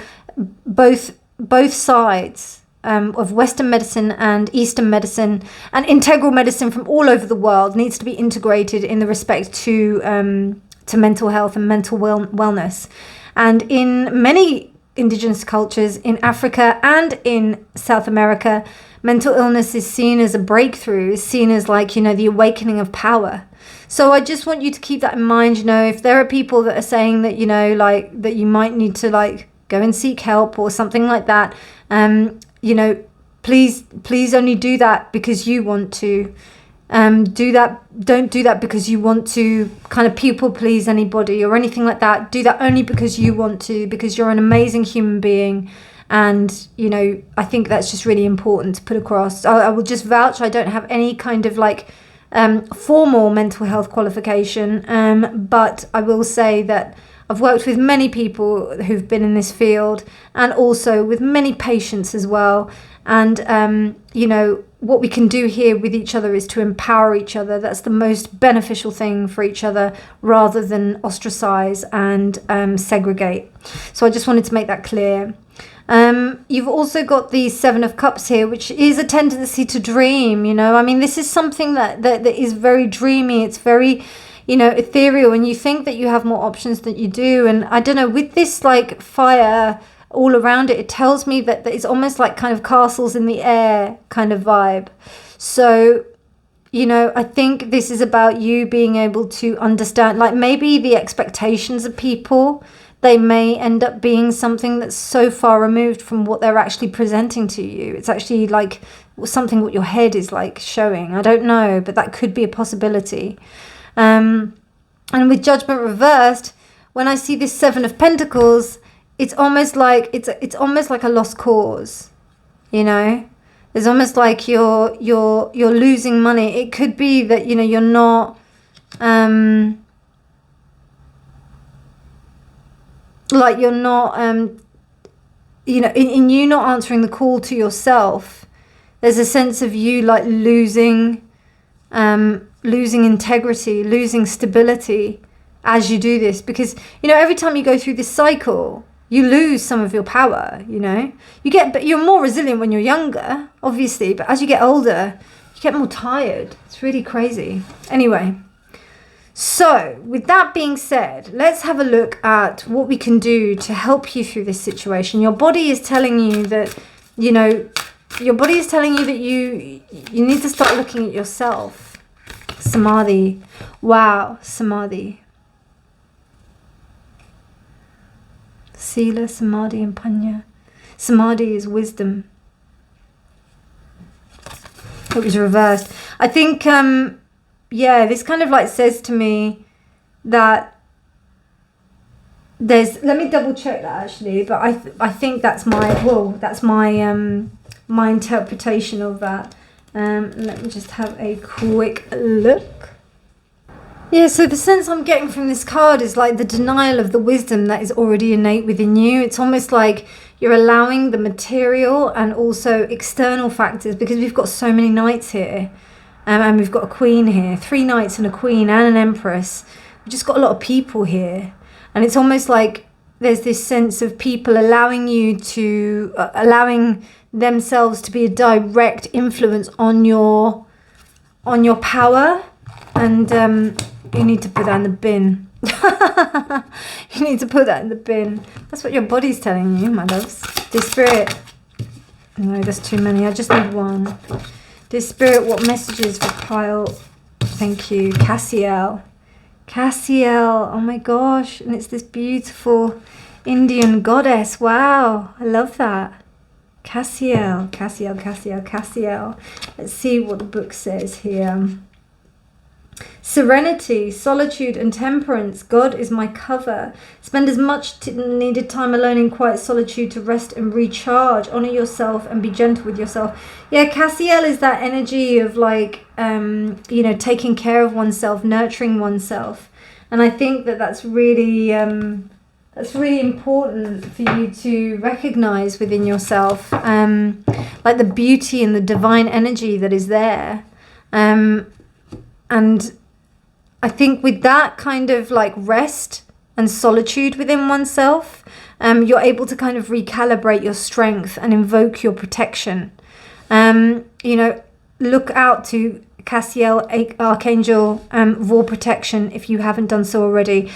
Speaker 1: both sides of Western medicine and Eastern medicine and integral medicine from all over the world needs to be integrated in the respect to mental health and mental wellness. And in many indigenous cultures in Africa and in South America, mental illness is seen as a breakthrough, is seen as like, the awakening of power. So I just want you to keep that in mind. If there are people that are saying that, that you might need to go and seek help or something like that, please only do that because you want to. Don't do that because you want to kind of people please anybody or anything like that. Do that only because you want to, because you're an amazing human being. And, I think that's just really important to put across. I will just vouch, I don't have any kind of formal mental health qualification. But I will say that I've worked with many people who've been in this field and also with many patients as well. And, what we can do here with each other is to empower each other. That's the most beneficial thing for each other rather than ostracize and segregate. So I just wanted to make that clear. You've also got the 7 of Cups here, which is a tendency to dream, this is something that is very dreamy. It's very, ethereal, and you think that you have more options than you do. And I don't know, with this fire all around it, it tells me that it's almost like kind of castles in the air kind of vibe. So, I think this is about you being able to understand, maybe the expectations of people, they may end up being something that's so far removed from what they're actually presenting to you. It's actually something what your head is showing. I don't know, but that could be a possibility. And with Judgment reversed, when I see this 7 of Pentacles, it's almost like it's almost like a lost cause. It's almost like you're losing money. It could be that you're not in you not answering the call to yourself. There's a sense of you losing integrity, losing stability, as you do this, because, you know, every time you go through this cycle, you lose some of your power, you know. But you're more resilient when you're younger, obviously, but as you get older, you get more tired. It's really crazy. Anyway, so with that being said, let's have a look at what we can do to help you through this situation. Your body is telling you that, you know, your body is telling you that you need to start looking at yourself. Samadhi. Wow, Samadhi. Sila, Samadhi, and Panya. Samadhi is wisdom. It was reversed. I think, yeah, this kind of like says to me that there's, let me double check that actually, but I think that's my, my interpretation of that. Let me just have a quick look. Yeah, so the sense I'm getting from this card is like the denial of the wisdom that is already innate within you. It's almost like you're allowing the material and also external factors, because we've got so many knights here, and we've got a queen here, 3 knights and a queen and an empress. We've just got a lot of people here, and it's almost like there's this sense of people allowing you to, allowing themselves to be a direct influence on your power, and you need to put that in the bin. You need to put that in the bin. That's what your body's telling you, my loves. Dear Spirit. No, there's too many. I just need one. Dear Spirit, what messages for pile? Thank you. Cassiel. Cassiel. Oh my gosh. And it's this beautiful Indian goddess. Wow. I love that. Cassiel. Cassiel, Cassiel, Cassiel. Let's see what the book says here. Serenity, solitude and temperance. God is my cover. Spend as much needed time alone in quiet solitude to rest and recharge. Honor yourself and be gentle with yourself. Yeah, Cassiel is that energy of like, you know, taking care of oneself, nurturing oneself. And I think that that's really important for you to recognize within yourself, like the beauty and the divine energy that is there. And I think with that kind of like rest and solitude within oneself, you're able to kind of recalibrate your strength and invoke your protection. You know, look out to Cassiel, Archangel, for protection if you haven't done so already.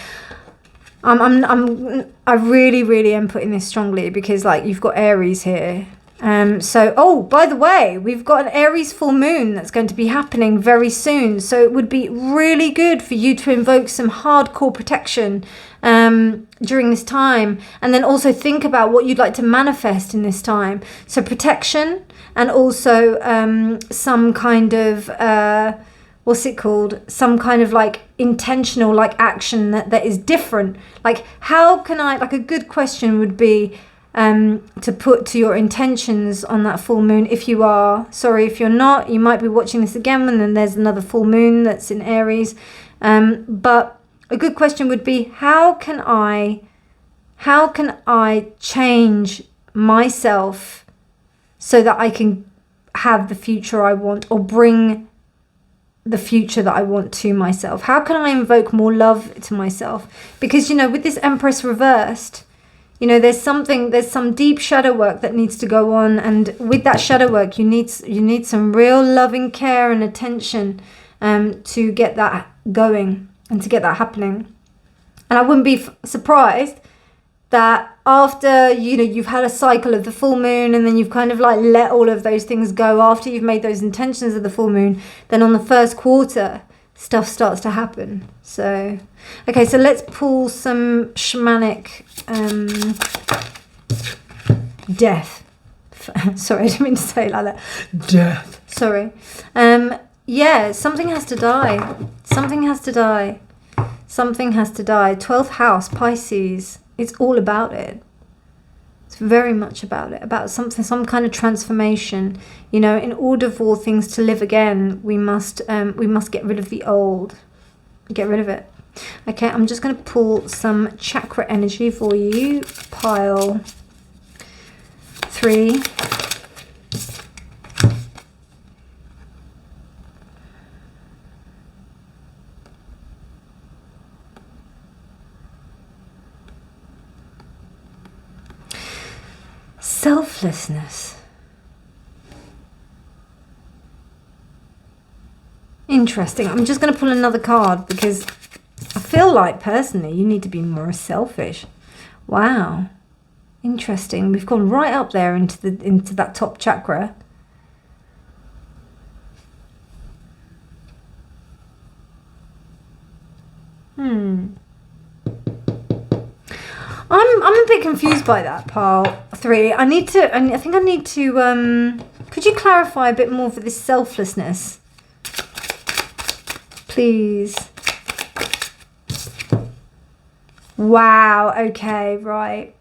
Speaker 1: I really am putting this strongly, because like you've got Aries here. So, oh, by the way, we've got an Aries full moon that's going to be happening very soon. So it would be really good for you to invoke some hardcore protection during this time. And then also think about what you'd like to manifest in this time. So protection, and also some kind of, what's it called? Some kind of like intentional like action that is different. Like how can I, like a good question would be, to put to your intentions on that full moon. If you are, sorry, if you're not, you might be watching this again and then there's another full moon that's in Aries. But a good question would be, how can I change myself so that I can have the future I want, or bring the future that I want to myself? How can I invoke more love to myself? Because, you know, with this Empress reversed, you know, there's some deep shadow work that needs to go on, and with that shadow work, you need some real loving care and attention to get that going and to get that happening. And I wouldn't be surprised that after, you know, you've had a cycle of the full moon, and then you've kind of like let all of those things go after you've made those intentions of the full moon, then on the first quarter, stuff starts to happen. So, okay, so let's pull some shamanic death. Sorry, I didn't mean to say it like that. Death. Sorry. Yeah, something has to die. Something has to die. Something has to die. 12th house, Pisces. It's all about it. It's very much about it. About something, some kind of transformation. You know, in order for things to live again, we must get rid of the old. Get rid of it. Okay, I'm just going to pull some chakra energy for you. Pile 3. Selflessness. Interesting. I'm just going to pull another card because I feel like personally you need to be more selfish. Wow. Interesting. We've gone right up there into that top chakra. I'm a bit confused by that, pile 3. I think I need to could you clarify a bit more for this selflessness? Please. Wow, okay, right.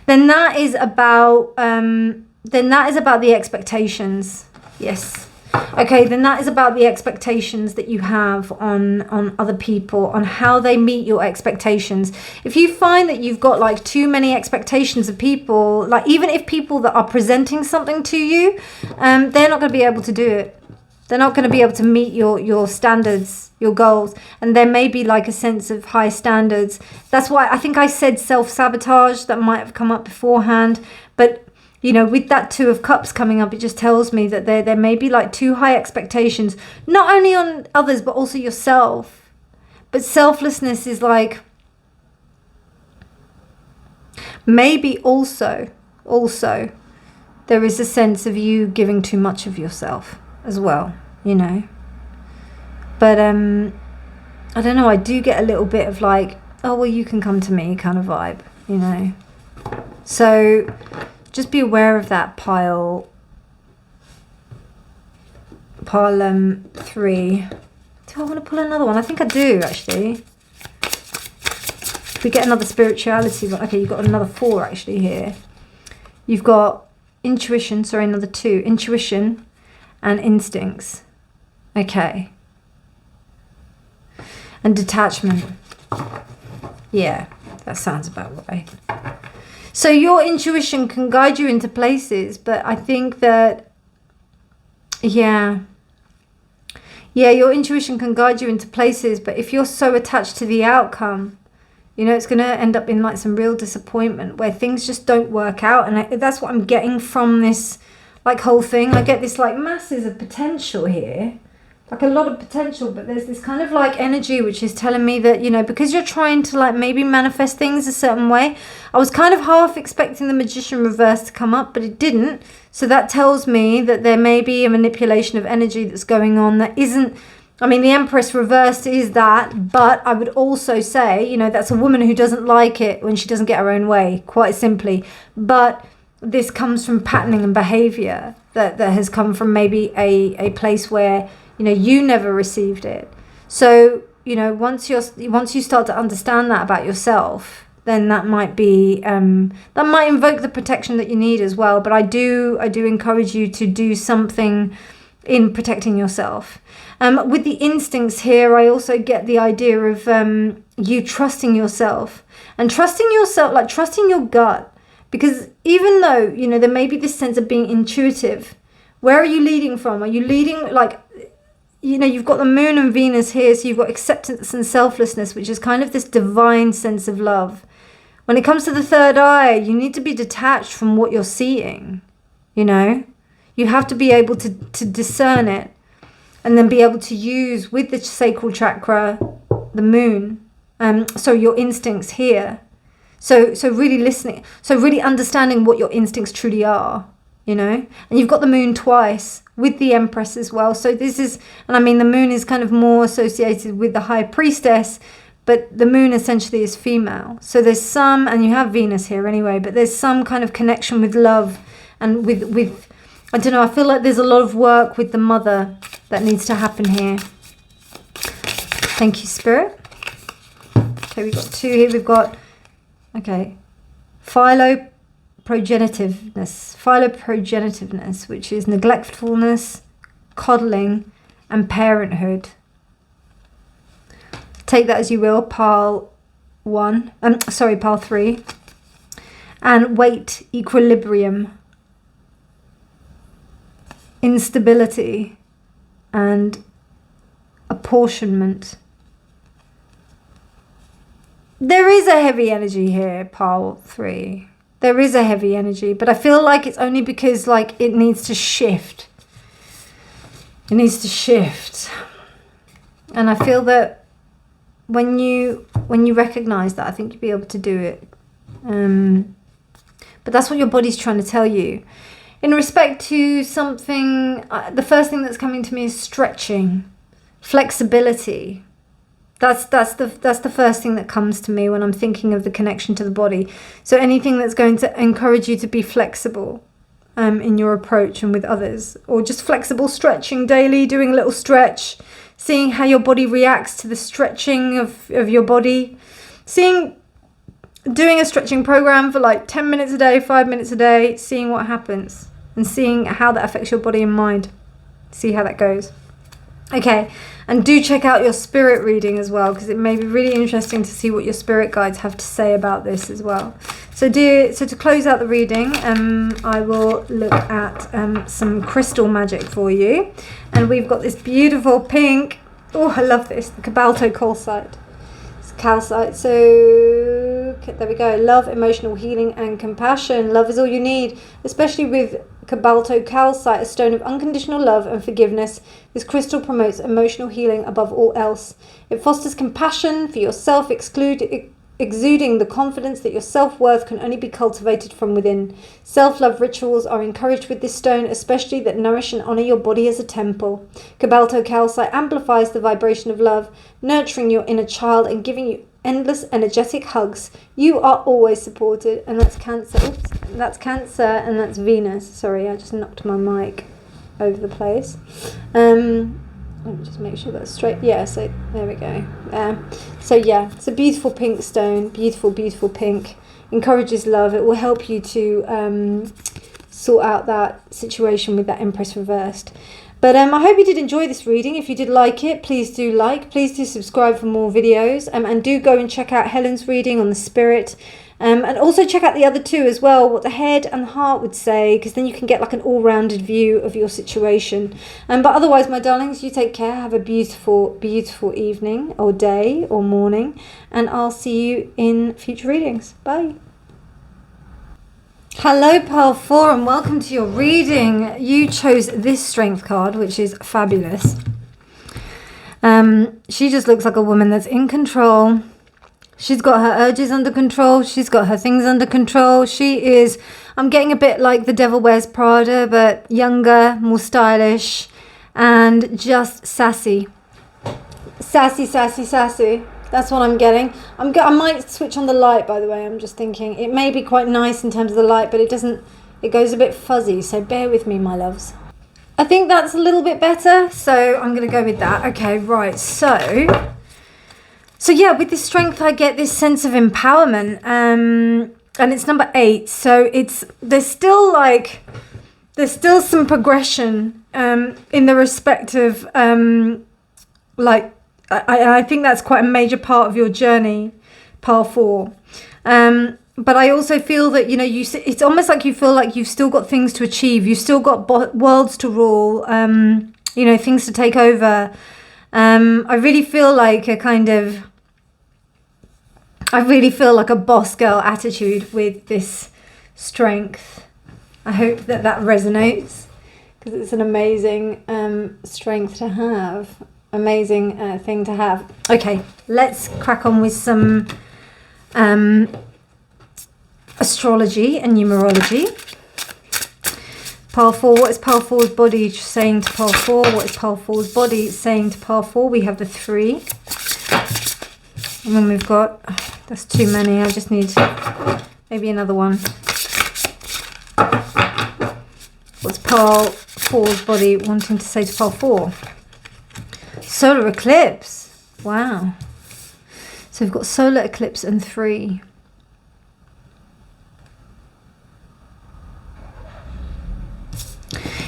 Speaker 1: Then that is about the expectations. Yes. Okay, then that is about the expectations that you have on other people, on how they meet your expectations. If you find that you've got like too many expectations of people, like even if people that are presenting something to you, they're not going to be able to do it. They're not going to be able to meet your standards, your goals. And there may be like a sense of high standards. That's why I think I said self-sabotage. That might have come up beforehand. But, you know, with that 2 of Cups coming up, it just tells me that there may be like too high expectations, not only on others, but also yourself. But selflessness is like, maybe also, there is a sense of you giving too much of yourself as well, you know. But I don't know, I do get a little bit of like, oh well, you can come to me kind of vibe, you know. So just be aware of that, pile 3. Do I want to pull another one? I think I do actually. We get another spirituality one. Okay, you've got another 4 actually here. You've got intuition, sorry, another 2. Intuition and instincts. Okay. And detachment. Yeah, that sounds about right. So your intuition can guide you into places, but I think that, yeah, your intuition can guide you into places, but if you're so attached to the outcome, you know, it's going to end up in like some real disappointment where things just don't work out. And that's what I'm getting from this like whole thing. I get this like masses of potential here, like a lot of potential, but there's this kind of like energy which is telling me that, you know, because you're trying to like maybe manifest things a certain way. I was kind of half expecting the Magician reverse to come up, but it didn't. So that tells me that there may be a manipulation of energy that's going on that isn't, I mean, the Empress reversed is that, but I would also say, you know, that's a woman who doesn't like it when she doesn't get her own way, quite simply. But this comes from patterning and behavior that has come from maybe a place where, you know, you never received it. So, you know, once you start to understand that about yourself, then that might be that might invoke the protection that you need as well. But I do encourage you to do something in protecting yourself. With the instincts here, I also get the idea of you trusting yourself and trusting yourself, like trusting your gut. Because even though, you know, there may be this sense of being intuitive, where are you leading from? Are you leading, like, you know, you've got the Moon and Venus here, so you've got acceptance and selflessness, which is kind of this divine sense of love. When it comes to the third eye, you need to be detached from what you're seeing, you know. You have to be able to discern it and then be able to use with the sacral chakra, the Moon, so your instincts here. So really listening, so really understanding what your instincts truly are, you know. And you've got the Moon twice with the Empress as well. So this is, and I mean, the Moon is kind of more associated with the High Priestess, but the Moon essentially is female. So there's some, and you have Venus here anyway, but there's some kind of connection with love and with I don't know, I feel like there's a lot of work with the mother that needs to happen here. Thank you, Spirit. Okay, we've got 2 here. We've got, okay, philoprogenitiveness, which is neglectfulness, coddling, and parenthood. Take that as you will, pile 3. And weight, equilibrium, instability, and apportionment. There is a heavy energy here, pile 3. There is a heavy energy, but I feel like it's only because like it needs to shift. It needs to shift. And I feel that when you recognize that, I think you'll be able to do it. But that's what your body's trying to tell you. In respect to something, the first thing that's coming to me is stretching, flexibility. That's the first thing that comes to me when I'm thinking of the connection to the body. So anything that's going to encourage you to be flexible in your approach and with others, or just flexible stretching daily, doing a little stretch, seeing how your body reacts to the stretching of your body, doing a stretching program for like 10 minutes a day, 5 minutes a day, seeing what happens and seeing how that affects your body and mind. See how that goes. Okay, and do check out your spirit reading as well, because it may be really interesting to see what your spirit guides have to say about this as well. So to close out the reading, I will look at some crystal magic for you. And we've got this beautiful pink, oh I love this, the Cobalto calcite. It's calcite, so there we go. Love, emotional healing and compassion. Love is all you need, especially with Cobalto calcite, a stone of unconditional love and forgiveness. This crystal promotes emotional healing above all else. It fosters compassion for yourself, exuding the confidence that your self-worth can only be cultivated from within. Self-love rituals are encouraged with this stone, especially that nourish and honor your body as a temple. Cobalto calcite amplifies the vibration of love, nurturing your inner child and giving you endless energetic hugs. You are always supported. And that's Cancer. Oops, that's Cancer and that's Venus. Sorry, I just knocked my mic over the place. Let me just make sure that's straight. Yeah, so there we go. So yeah, it's a beautiful pink stone. Beautiful, beautiful pink. Encourages love. It will help you to sort out that situation with that Empress reversed. But I hope you did enjoy this reading. If you did like it, please do please do subscribe for more videos, and do go and check out Helen's reading on the spirit, and also check out the other two as well, what the head and the heart would say, because then you can get like an all-rounded view of your situation. But otherwise, my darlings, you take care. Have a beautiful, beautiful evening or day or morning, and I'll see you in future readings. Bye. Hello Pile 4 and welcome to your reading. You chose this strength card, which is fabulous. She just looks like a woman that's in control. She's got her urges under control. She's got her things under control. She is, I'm getting a bit like the Devil Wears Prada, but younger, more stylish, and just sassy. Sassy, sassy, sassy. That's what I'm getting. I might switch on the light, by the way. I'm just thinking it may be quite nice in terms of the light, but it goes a bit fuzzy. So bear with me, my loves. I think that's a little bit better. So I'm going to go with that. Okay, right. So yeah, with this strength, I get this sense of empowerment. And it's number 8. So there's still some progression in the respect of I think that's quite a major part of your journey, Pile 4. But I also feel that, it's almost like you feel like you've still got things to achieve. You've still got worlds to rule, things to take over. I really feel like a boss girl attitude with this strength. I hope that resonates, because it's an amazing strength to have. Amazing thing to have. Okay, let's crack on with some astrology and numerology. Pile 4, what is Pile 4's body saying to Pile 4? What is Pile 4's body saying to Pile 4? We have the 3. And then we've got, that's too many, I just need maybe another one. What's Pile 4's body wanting to say to Pile 4? Solar eclipse. Wow. So we've got solar eclipse and 3.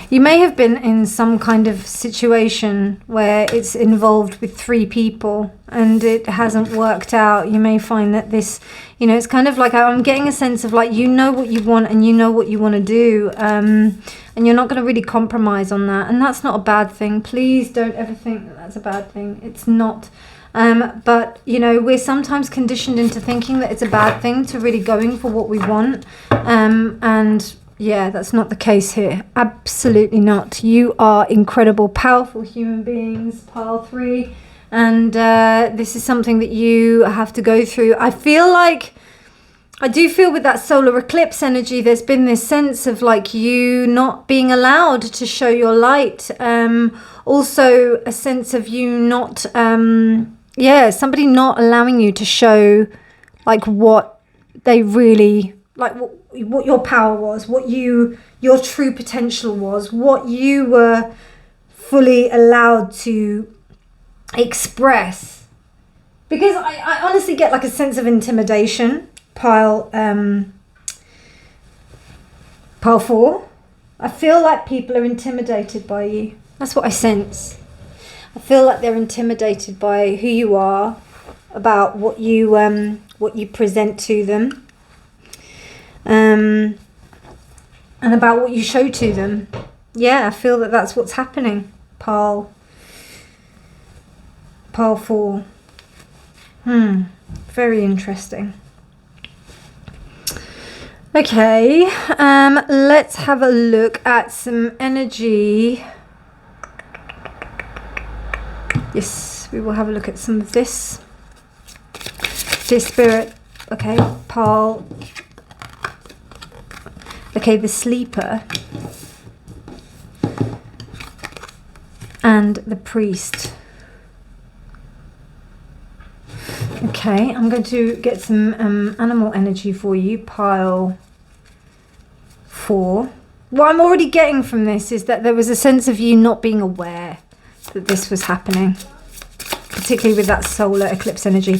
Speaker 1: You may have been in some kind of situation where it's involved with 3 people and it hasn't worked out. You may find that this, it's kind of like I'm getting a sense of like, what you want and what you want to do. And you're not going to really compromise on that. And that's not a bad thing. Please don't ever think that that's a bad thing. It's not. But, you know, we're sometimes conditioned into thinking that it's a bad thing to really going for what we want. And yeah, that's not the case here. Absolutely not. You are incredible, powerful human beings, pile 3. And this is something that you have to go through. I do feel with that solar eclipse energy, there's been this sense of like you not being allowed to show your light. Also a sense of you not, somebody not allowing you to show like what they really, like what your power was, what your true potential was, what you were fully allowed to express. Because I honestly get like a sense of intimidation. Pile 4. I feel like people are intimidated by you. That's what I sense. I feel like they're intimidated by who you are, about what you present to them, and about what you show to them. Yeah, I feel that that's what's happening. Pile 4. Very interesting. Okay, let's have a look at some energy. Yes, we will have a look at some of this. Dear Spirit, okay, pile. Okay, the Sleeper. And the Priest. Okay, I'm going to get some animal energy for you, pile 4. What I'm already getting from this is that there was a sense of you not being aware that this was happening, particularly with that solar eclipse energy.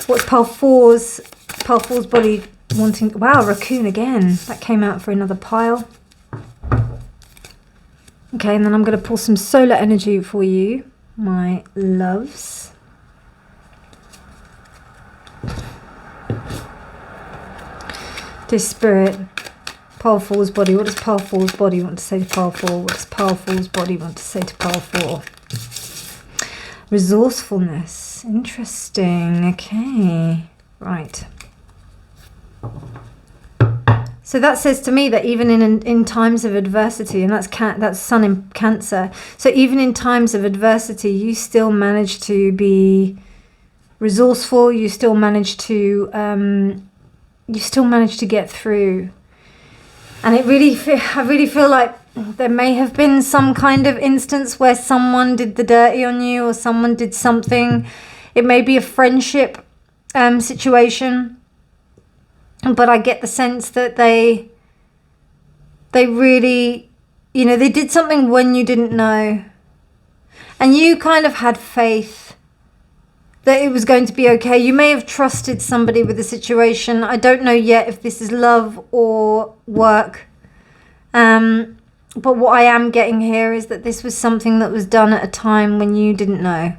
Speaker 1: What's pile 4's body wanting? Wow, raccoon again. That came out for another pile. Okay, and then I'm going to pull some solar energy for you, my loves. This Spirit, pile 4's body. What does pile 4's body want to say to pile 4? What does pile 4's body want to say to pile 4? Resourcefulness. Interesting. Okay. Right. So that says to me that even in times of adversity, and that's Sun in Cancer. So even in times of adversity, you still manage to be resourceful. You still manage to get through. And I really feel like there may have been some kind of instance where someone did the dirty on you, or someone did something. It may be a friendship situation, but I get the sense that they really, you know, they did something when you didn't know, and you kind of had faith that it was going to be okay. You may have trusted somebody with the situation. I don't know yet if this is love or work. But what I am getting here is that this was something that was done at a time when you didn't know.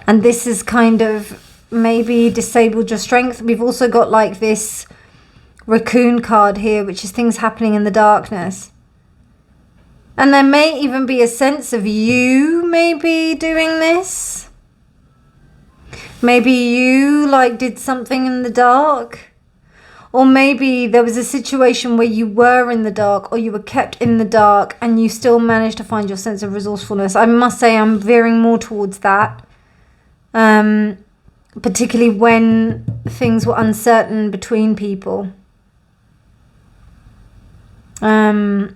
Speaker 1: And this is kind of maybe disabled your strength. We've also got like this raccoon card here, which is things happening in the darkness. And there may even be a sense of you maybe doing this. Maybe you like did something in the dark. Or maybe there was a situation where you were in the dark, or you were kept in the dark, and you still managed to find your sense of resourcefulness. I must say I'm veering more towards that. Particularly when things were uncertain between people. Because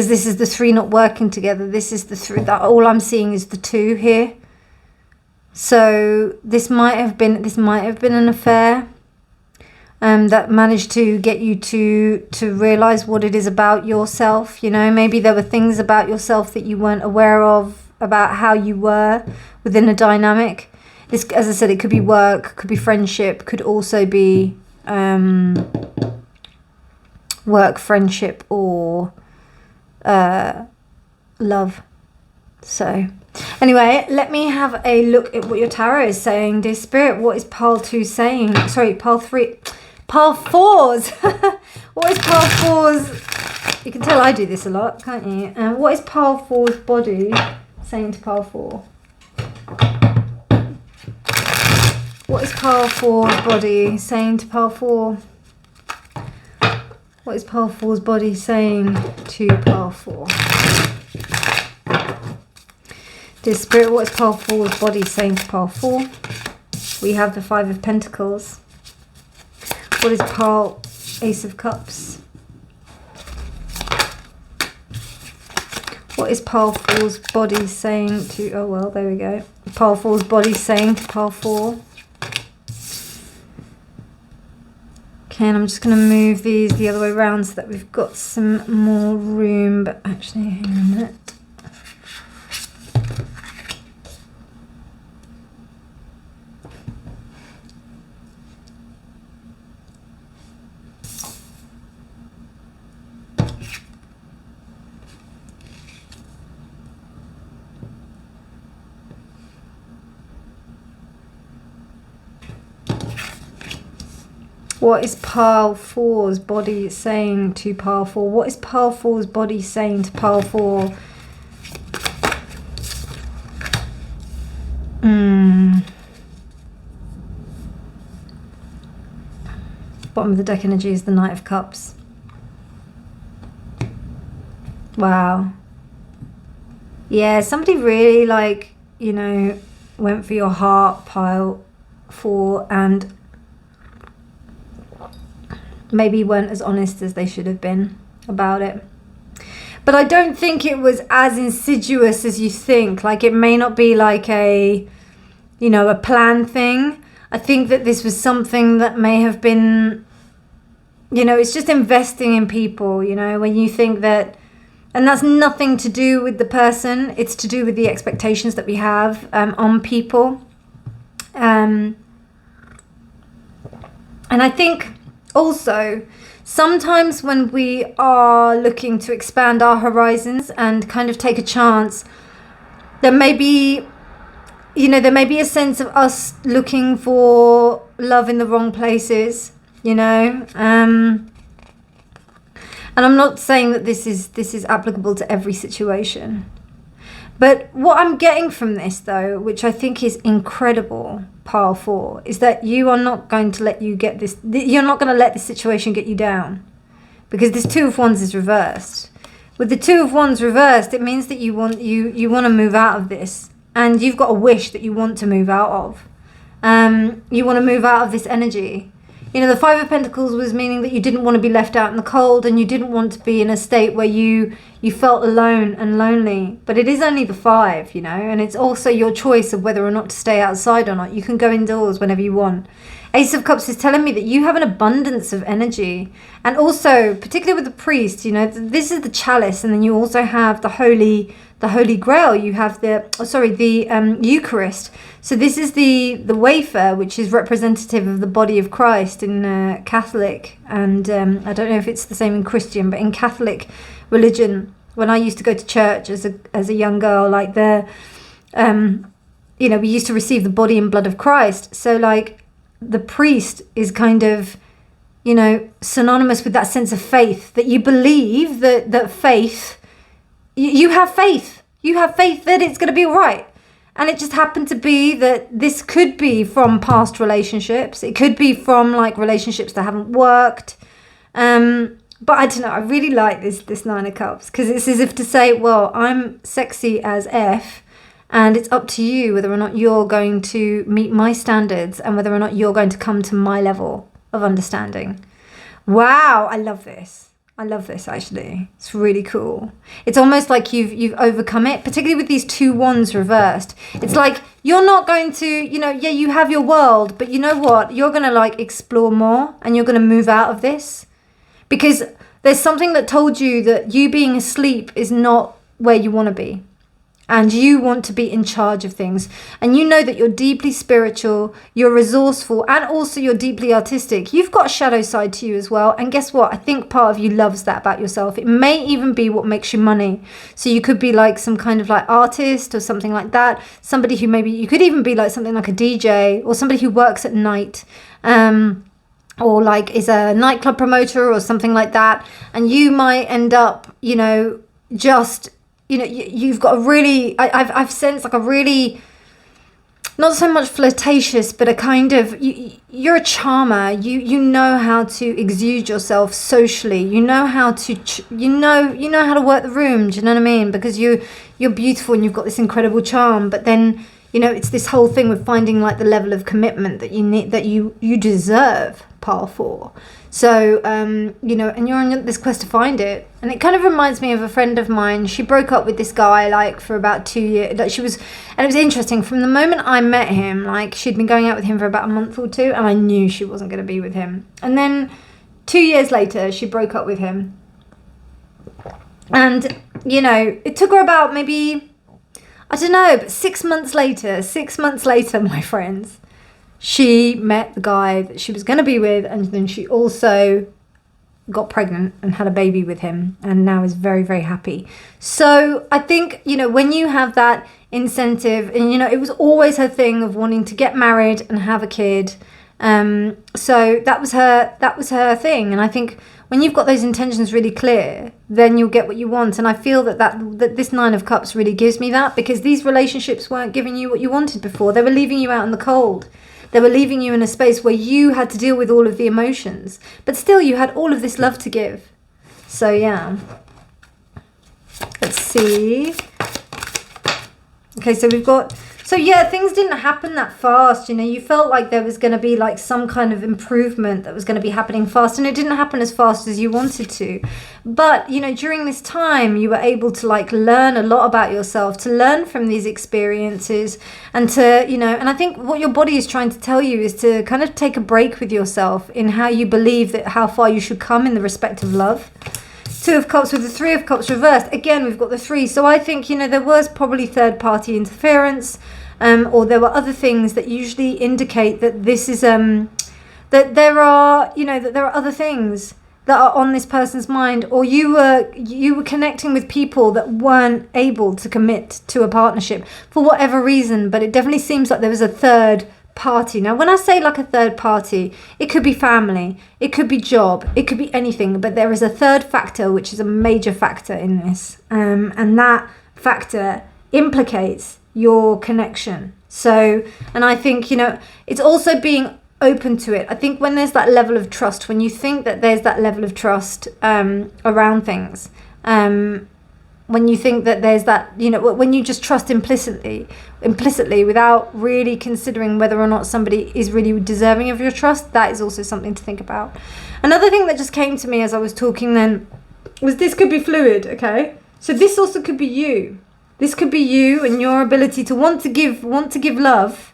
Speaker 1: this is the 3 not working together. This is the 3. That all I'm seeing is the 2 here. So this might have been an affair that managed to get you to realize what it is about yourself. You know, maybe there were things about yourself that you weren't aware of, about how you were within a dynamic. This, as I said, it could be work, could be friendship, could also be work, friendship, or love. So anyway, let me have a look at what your tarot is saying, dear Spirit. What is pile 2 saying? Sorry, pile 3. Pile 4's. What is pile 4's? You can tell I do this a lot, can't you? What is pile 4's body saying to pile 4? What is pile 4's body saying to pile 4? What is pile 4's body saying to pile 4? Dear Spirit, what is pile 4's body saying to pile 4? We have the 5 of Pentacles. What is pile Ace of Cups? What is pile 4's body saying to... Oh, well, there we go. Pile 4's body saying to pile 4. Okay, and I'm just going to move these the other way around so that we've got some more room. But actually, hang on a minute. What is pile 4's body saying to pile 4? What is pile 4's body saying to pile 4? Bottom of the deck energy is the Knight of Cups. Wow. Yeah, somebody really, like, you know, went for your heart, pile 4, and maybe weren't as honest as they should have been about it. But I don't think it was as insidious as you think. Like, it may not be like a, you know, a planned thing. I think that this was something that may have been, you know, it's just investing in people, you know, when you think that, and that's nothing to do with the person. It's to do with the expectations that we have on people. And I think also, sometimes when we are looking to expand our horizons and kind of take a chance, there may be, you know, there may be a sense of us looking for love in the wrong places, you know. And I'm not saying that this is applicable to every situation. But what I'm getting from this, though, which I think is incredible, pile 4, is that you are not going to let you get this. You're not going to let this situation get you down, because this 2 of Wands is reversed. With the 2 of Wands reversed, it means that you want to move out of this, and you've got a wish that you want to move out of. You want to move out of this energy. You know, the 5 of Pentacles was meaning that you didn't want to be left out in the cold, and you didn't want to be in a state where you felt alone and lonely. But it is only the 5, you know, and it's also your choice of whether or not to stay outside or not. You can go indoors whenever you want. Ace of Cups is telling me that you have an abundance of energy. And also, particularly with the priest, you know, this is the chalice, and then you also have the Holy Grail. You have the Eucharist. So this is the wafer, which is representative of the body of Christ in Catholic, and I don't know if it's the same in Christian, but in Catholic religion, when I used to go to church as a young girl, like you know, we used to receive the body and blood of Christ. So like the priest is kind of, you know, synonymous with that sense of faith, that you believe that faith, you have faith. You have faith that it's going to be all right. And it just happened to be that this could be from past relationships. It could be from like relationships that haven't worked. But I don't know. I really like this 9 of Cups, because it's as if to say, well, I'm sexy as F, and it's up to you whether or not you're going to meet my standards and whether or not you're going to come to my level of understanding. Wow, I love this. I love this, actually. It's really cool. It's almost like you've overcome it, particularly with these 2 wands reversed. It's like you're not going to, you know, yeah, you have your world, but you know what? You're going to like explore more, and you're going to move out of this, because there's something that told you that you being asleep is not where you want to be. And you want to be in charge of things. And you know that you're deeply spiritual, you're resourceful, and also you're deeply artistic. You've got a shadow side to you as well. And guess what? I think part of you loves that about yourself. It may even be what makes you money. So you could be like some kind of like artist or something like that. Somebody who maybe, you could even be like something like a DJ, or somebody who works at night. Or like is a nightclub promoter or something like that. And you might end up, you know, just you know, you've got a really, I've sensed like a really, not so much flirtatious, but a kind of, you're a charmer. You know how to exude yourself socially. You know how to, you know how to work the room. Do you know what I mean? Because you're beautiful and you've got this incredible charm. But then, you know, it's this whole thing with finding like the level of commitment that you need, that you deserve, par 4. So, you know, and you're on this quest to find it. And it kind of reminds me of a friend of mine. She broke up with this guy, like, for about 2 years. Like, and it was interesting. From the moment I met him, like, she'd been going out with him for about a month or 2, and I knew she wasn't going to be with him. And then 2 years later, she broke up with him. And, you know, it took her about maybe, I don't know, but 6 months later, my friends, she met the guy that she was going to be with, and then she also got pregnant and had a baby with him, and now is very, very happy. So I think, you know, when you have that incentive, and, you know, it was always her thing of wanting to get married and have a kid. So that was her thing. And I think when you've got those intentions really clear, then you'll get what you want. And I feel that this 9 of Cups really gives me that, because these relationships weren't giving you what you wanted before. They were leaving you out in the cold. They were leaving you in a space where you had to deal with all of the emotions, but still you had all of this love to give. So yeah, let's see. Okay, so we've got, so yeah, things didn't happen that fast. You know, you felt like there was going to be like some kind of improvement that was going to be happening fast, and it didn't happen as fast as you wanted to. But, you know, during this time, you were able to like learn a lot about yourself, to learn from these experiences, and to, you know, and I think what your body is trying to tell you is to kind of take a break with yourself in how you believe that how far you should come in the respect of love. 2 of Cups with the 3 of Cups reversed. Again, we've got the 3. So I think, you know, there was probably third party interference, or there were other things that usually indicate that this is, that there are, you know, that there are other things that are on this person's mind, or you were connecting with people that weren't able to commit to a partnership for whatever reason. But it definitely seems like there was a third party. Now, when I say like a third party, it could be family, it could be job, it could be anything, but there is a third factor, which is a major factor in this, and that factor implicates your connection. So, and I think, you know, it's also being open to it. I think when there's that level of trust, when you think that there's that level of trust around things, when you think that there's that, you know, when you just trust implicitly without really considering whether or not somebody is really deserving of your trust, that is also something to think about. Another thing that just came to me as I was talking then was this could be fluid, okay? So this also could be you. This could be you and your ability to want to give love,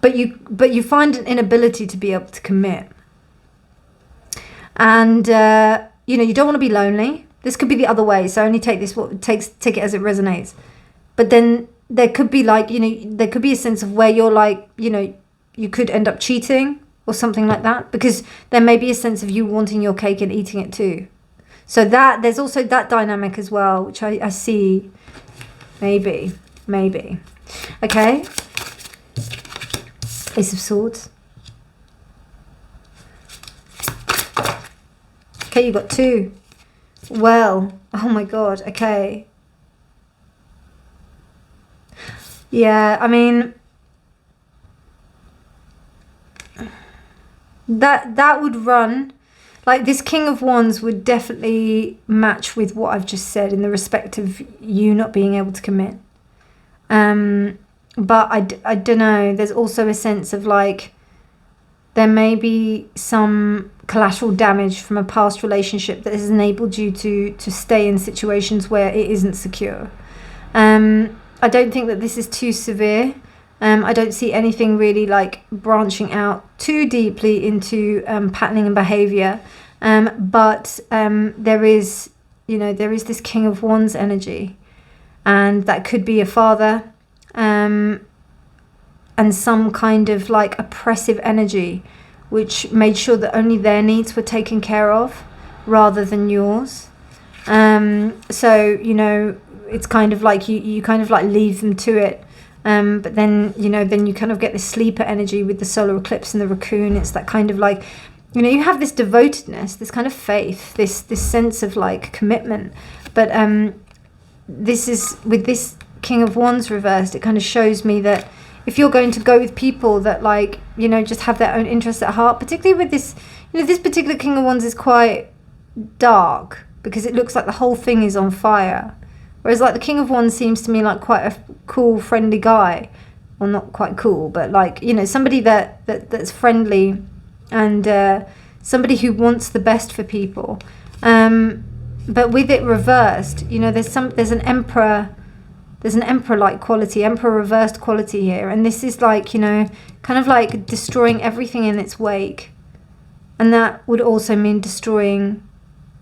Speaker 1: but you find an inability to be able to commit. And you know, you don't want to be lonely. This could be the other way, so only take it as it resonates. But then there could be like, you know, there could be a sense of where you're like, you know, you could end up cheating or something like that, because there may be a sense of you wanting your cake and eating it too. So that there's also that dynamic as well, which I see. Maybe. Okay. Ace of Swords. Okay, you got 2. Well, oh my God, okay. Yeah, I mean, that would run, like this King of Wands would definitely match with what I've just said in the respect of you not being able to commit. But I don't know, there's also a sense of like, there may be some collateral damage from a past relationship that has enabled you to stay in situations where it isn't secure. I don't think that this is too severe. I don't see anything really like branching out too deeply into patterning and behavior. But there is, you know, there is this King of Wands energy, and that could be a father, and some kind of like oppressive energy, which made sure that only their needs were taken care of rather than yours. So, you know, it's kind of like you kind of like leave them to it. But then, you know, then you kind of get this sleeper energy with the solar eclipse and the raccoon. It's that kind of like, you know, you have this devotedness, this kind of faith, this sense of like commitment. But this is, with this King of Wands reversed, it kind of shows me that if you're going to go with people that, like, you know, just have their own interests at heart, particularly with this, you know, this particular King of Wands is quite dark because it looks like the whole thing is on fire. Whereas like the King of Wands seems to me like quite a cool, friendly guy. Well, not quite cool, but like, you know, somebody that's friendly and somebody who wants the best for people. But with it reversed, you know, there's an emperor-like quality, emperor reversed quality here. And this is like, you know, kind of like destroying everything in its wake. And that would also mean destroying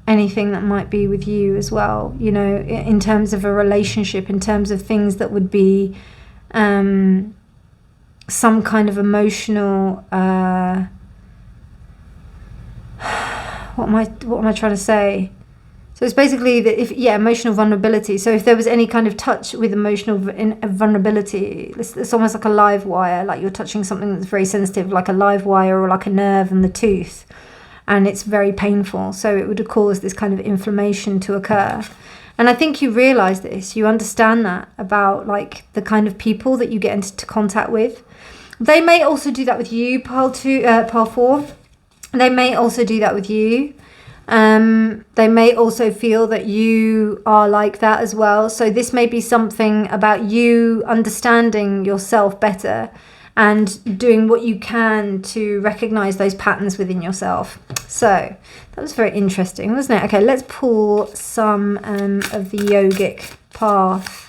Speaker 1: anything that might be with you as well, you know, in terms of a relationship, in terms of things that would be some kind of emotional, what am I trying to say? So it's basically that emotional vulnerability. So if there was any kind of touch with emotional vulnerability, it's almost like a live wire, like you're touching something that's very sensitive, like a live wire or like a nerve in the tooth, and it's very painful. So it would cause this kind of inflammation to occur. And I think you realize this, you understand that about like the kind of people that you get into contact with. They may also do that with you, Pile 4. They may also do that with you. They may also feel that you are like that as well. So this may be something about you understanding yourself better and doing what you can to recognize those patterns within yourself. So that was very interesting, wasn't it? Okay, let's pull some of the yogic path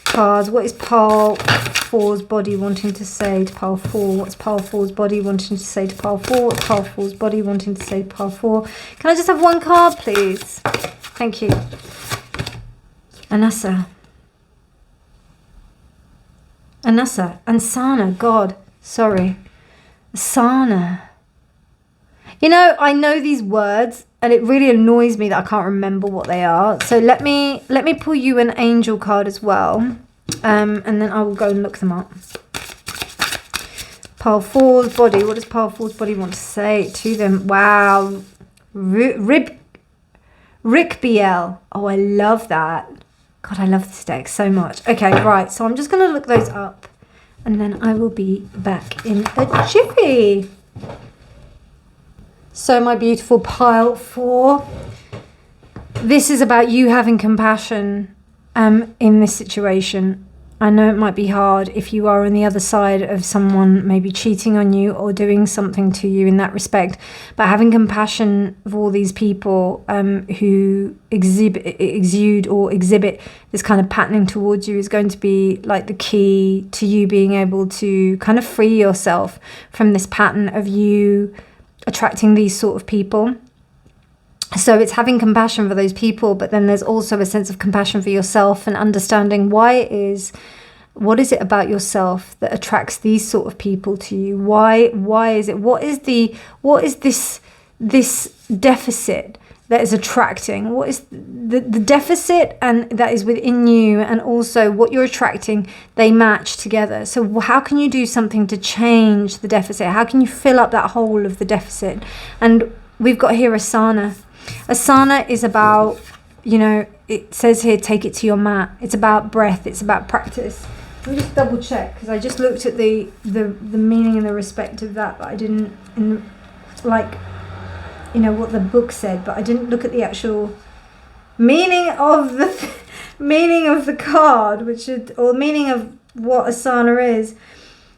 Speaker 1: cards. What is Pile 4's body wanting to say to Pile 4? What's Pile 4's body wanting to say to Pile 4? What's Pile 4's body wanting to say to Pile 4? Can I just have one card, please? Thank you. Ansana, God, sorry. Asana. You know, I know these words and it really annoys me that I can't remember what they are. So let me pull you an angel card as well. And then I will go and look them up. Pile 4's body. What does Pile 4's body want to say to them? Wow. Rikbiel. Oh, I love that. God, I love this deck so much. Okay, right. So I'm just going to look those up. And then I will be back in a jiffy. So my beautiful Pile 4. This is about you having compassion in this situation. I know it might be hard if you are on the other side of someone maybe cheating on you or doing something to you in that respect, but having compassion of all these people who exude or exhibit this kind of patterning towards you is going to be like the key to you being able to kind of free yourself from this pattern of you attracting these sort of people. So it's having compassion for those people, but then there's also a sense of compassion for yourself and understanding what is it about yourself that attracts these sort of people to you? Why is it? What is this deficit that is attracting? What is the deficit and that is within you, and also what you're attracting, they match together. So how can you do something to change the deficit? How can you fill up that hole of the deficit? And we've got here Asana. Asana is about, you know, it says here, take it to your mat. It's about breath. It's about practice. Let me just double check, because I just looked at the meaning and the respect of that, but I didn't, like, you know, what the book said, but I didn't look at the actual meaning of the card, or meaning of what asana is.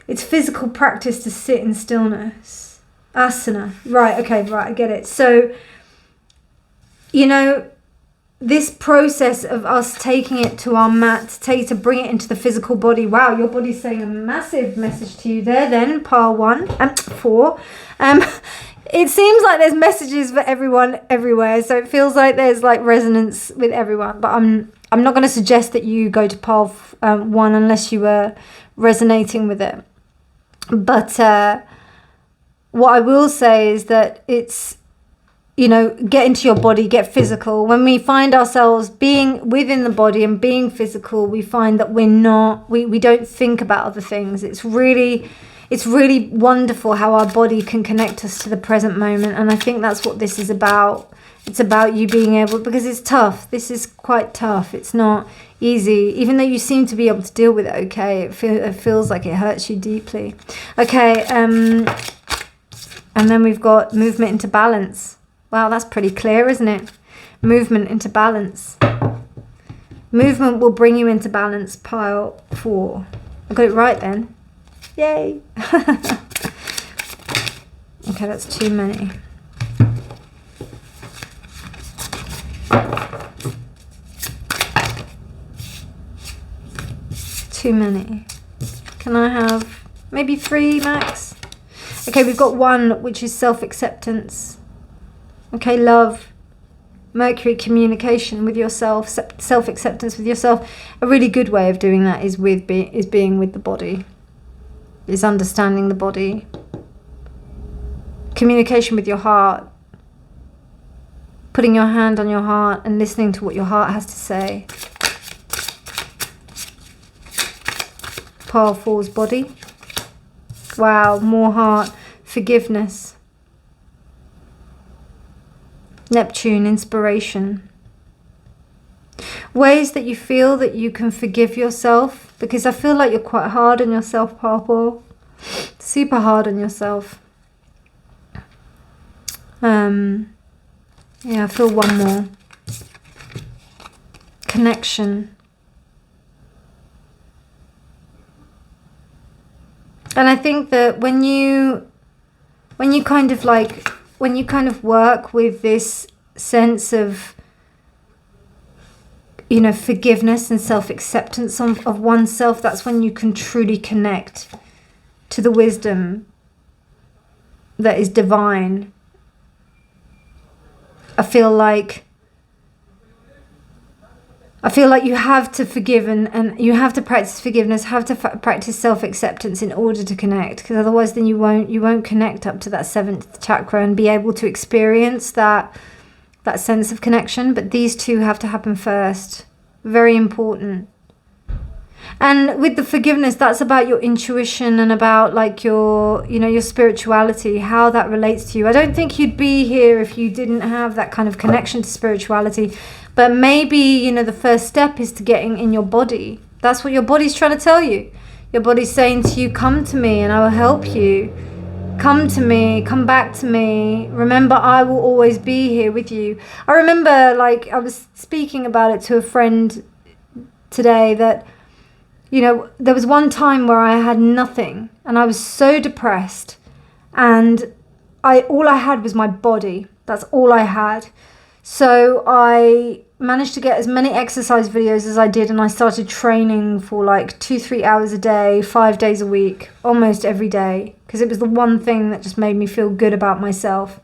Speaker 1: It's physical practice to sit in stillness. Asana. Right, okay, right, I get it. So, you know, this process of us taking it to our mat, to bring it into the physical body. Wow, your body's saying a massive message to you there then, Pile 4. It seems like there's messages for everyone everywhere, so it feels like there's like resonance with everyone, but I'm not going to suggest that you go to Pile 1 unless you were resonating with it. But what I will say is that it's, you know, get into your body, get physical. When we find ourselves being within the body and being physical, we find that we don't think about other things. It's really it's really wonderful how our body can connect us to the present moment. And I think that's what this is about. It's about you being able, because it's tough. This is quite tough. It's not easy. Even though you seem to be able to deal with it okay, it feels like it hurts you deeply. Okay, and then we've got movement into balance. Wow, that's pretty clear, isn't it? Movement into balance. Movement will bring you into balance, pile 4. I got it right then. Yay. Okay, that's too many. Too many. Can I have maybe 3 max? Okay, we've got 1, which is self-acceptance. Okay, love, Mercury, communication with yourself, self-acceptance with yourself. A really good way of doing that is being with the body, is understanding the body. Communication with your heart, putting your hand on your heart and listening to what your heart has to say. Pile 4's body. Wow, more heart, forgiveness. Neptune, inspiration. Ways that you feel that you can forgive yourself, because I feel like you're quite hard on yourself, Pile 4. Super hard on yourself. Yeah, I feel 1 more. Connection. And I think that when you kind of work with this sense of, you know, forgiveness and self-acceptance of oneself, that's when you can truly connect to the wisdom that is divine. I feel like you have to forgive and you have to practice forgiveness, have to practice self-acceptance in order to connect, because otherwise then you won't connect up to that 7th chakra and be able to experience that sense of connection. But these 2 have to happen first. Very important. And with the forgiveness, that's about your intuition and about like your spirituality, how that relates to you. I don't think you'd be here if you didn't have that kind of connection to spirituality. But maybe, you know, the first step is to getting in your body. That's what your body's trying to tell you. Your body's saying to you, come to me and I will help you. Come to me, come back to me. Remember, I will always be here with you. I remember, like, I was speaking about it to a friend today that, you know, there was one time where I had nothing and I was so depressed, and all I had was my body. That's all I had. So I managed to get as many exercise videos as I did, and I started training for like 2-3 hours a day, 5 days a week, almost every day, because it was the one thing that just made me feel good about myself.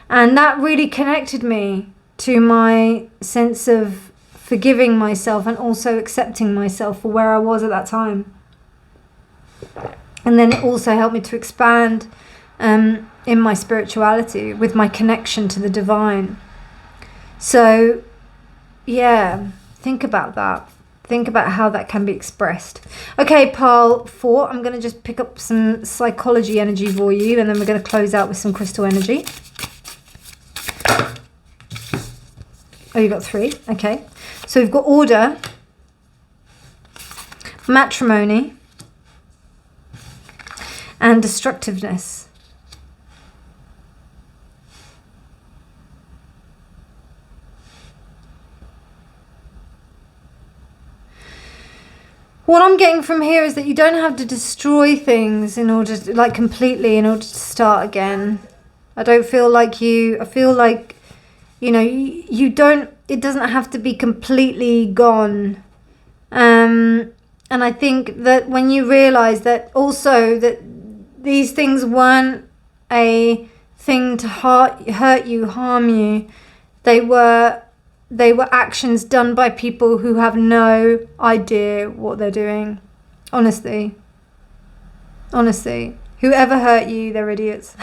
Speaker 1: And that really connected me to my sense of forgiving myself and also accepting myself for where I was at that time. And then it also helped me to expand in my spirituality with my connection to the divine. So, yeah, think about that. Think about how that can be expressed. Okay, pile 4, I'm going to just pick up some psychology energy for you, and then we're going to close out with some crystal energy. Oh, you got 3. Okay. So we've got order, matrimony, and destructiveness. What I'm getting from here is that you don't have to destroy things in order to, like, completely in order to start again. I feel like, you know, you don't, it doesn't have to be completely gone. And I think that when you realize that also that these things weren't a thing to hurt you, harm you, they were actions done by people who have no idea what they're doing. Honestly. Whoever hurt you, they're idiots.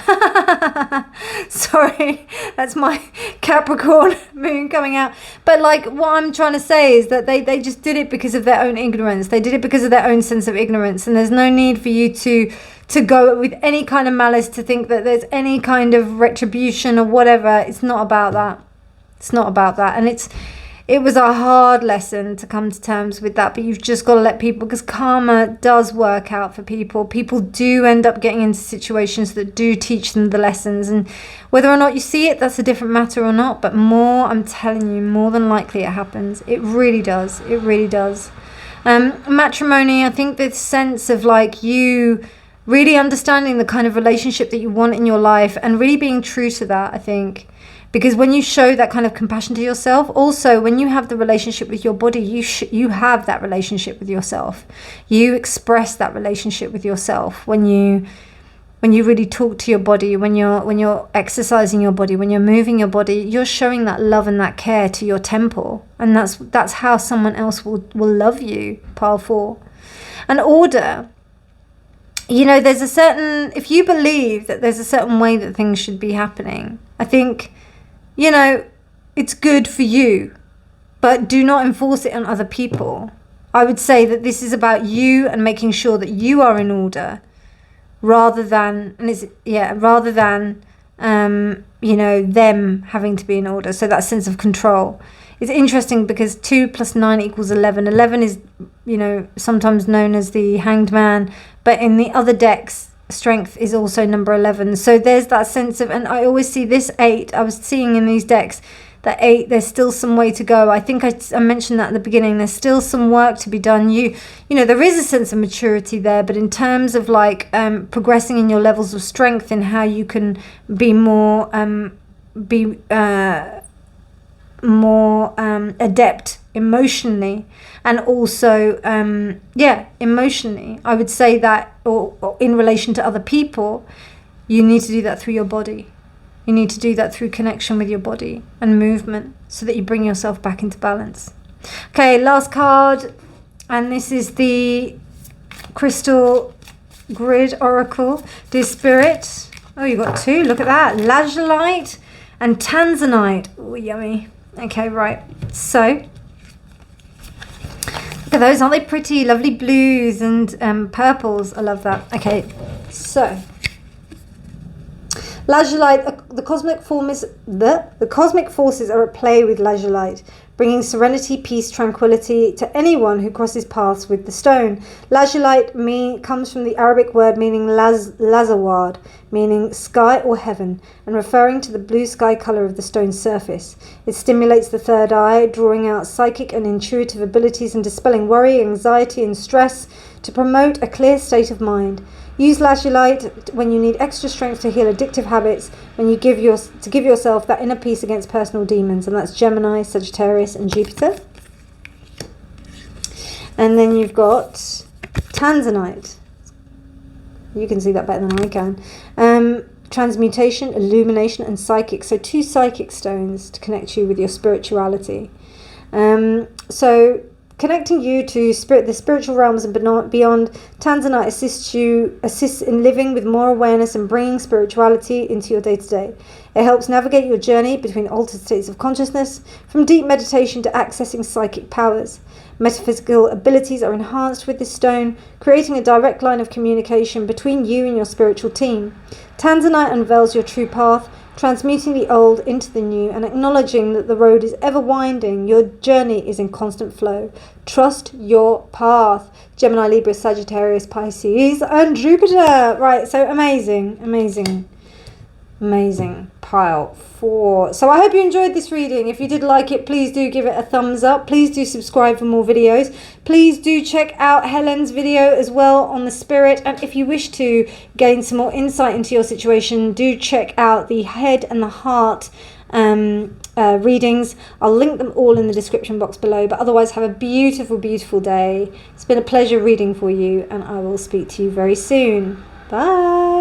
Speaker 1: Sorry, that's my Capricorn moon coming out. But like, what I'm trying to say is that they just did it because of their own ignorance. They did it because of their own sense of ignorance. And there's no need for you to go with any kind of malice, to think that there's any kind of retribution or whatever. It's not about that. It's not about that. And it was a hard lesson to come to terms with that, but you've just got to let people, because karma does work out for people. People do end up getting into situations that do teach them the lessons, and whether or not you see it, that's a different matter or not, but I'm telling you, more than likely it happens. It really does. It really does. Matrimony, I think this sense of like you really understanding the kind of relationship that you want in your life and really being true to that, I think. Because when you show that kind of compassion to yourself, also when you have the relationship with your body, you have that relationship with yourself. You express that relationship with yourself when you really talk to your body, when you're exercising your body, when you're moving your body, you're showing that love and that care to your temple, and that's how someone else will love you. Pile 4. And order. There's a certain, if you believe that there's a certain way that things should be happening, I think, it's good for you, but do not enforce it on other people. I would say that this is about you and making sure that you are in order, rather than them having to be in order. So that sense of control. It's interesting because 2 + 9 = 11. 11 is, sometimes known as the Hanged Man, but in the other decks, strength is also number 11. So there's that sense of, and I always see this 8, I was seeing in these decks, that 8, there's still some way to go. I think I mentioned that at the beginning. There's still some work to be done. There is a sense of maturity there, but in terms of like progressing in your levels of strength and how you can be more adept emotionally, and also emotionally, I would say that, or in relation to other people, you need to do that through your body. You need to do that through connection with your body and movement, so that you bring yourself back into balance. Okay, last card, and this is the Crystal Grid Oracle. Dear Spirit, oh, you got 2, look at that, Lazulite and Tanzanite. Oh, yummy. Okay, right, so look at those, aren't they pretty? Lovely blues and purples. I love that. Okay, so Lazulite, the cosmic forces are at play with Lazulite, bringing serenity, peace, tranquility to anyone who crosses paths with the stone. Lazulite comes from the Arabic word meaning lazawad, meaning sky or heaven, and referring to the blue sky color of the stone's surface. It stimulates the third eye, drawing out psychic and intuitive abilities and dispelling worry, anxiety, and stress to promote a clear state of mind. Use Lazulite when you need extra strength to heal addictive habits, when you give yourself that inner peace against personal demons, and that's Gemini, Sagittarius, and Jupiter. And then you've got Tanzanite. You can see that better than I can. Transmutation, illumination, and psychic. So 2 psychic stones to connect you with your spirituality. So connecting you to the spiritual realms and beyond, Tanzanite assists in living with more awareness and bringing spirituality into your day-to-day. It helps navigate your journey between altered states of consciousness, from deep meditation to accessing psychic powers. Metaphysical abilities are enhanced with this stone, creating a direct line of communication between you and your spiritual team. Tanzanite unveils your true path, transmuting the old into the new and acknowledging that the road is ever winding. Your journey is in constant flow. Trust your path. Gemini, Libra, Sagittarius, Pisces, and Jupiter. Right, so amazing. Pile 4. So I hope you enjoyed this reading. If you did like it, please do give it a thumbs up. Please do subscribe for more videos. Please do check out Helen's video as well on the spirit. And if you wish to gain some more insight into your situation, do check out the head and the heart readings. I'll link them all in the description box below. But otherwise, have a beautiful, beautiful day. It's been a pleasure reading for you, and I will speak to you very soon. Bye.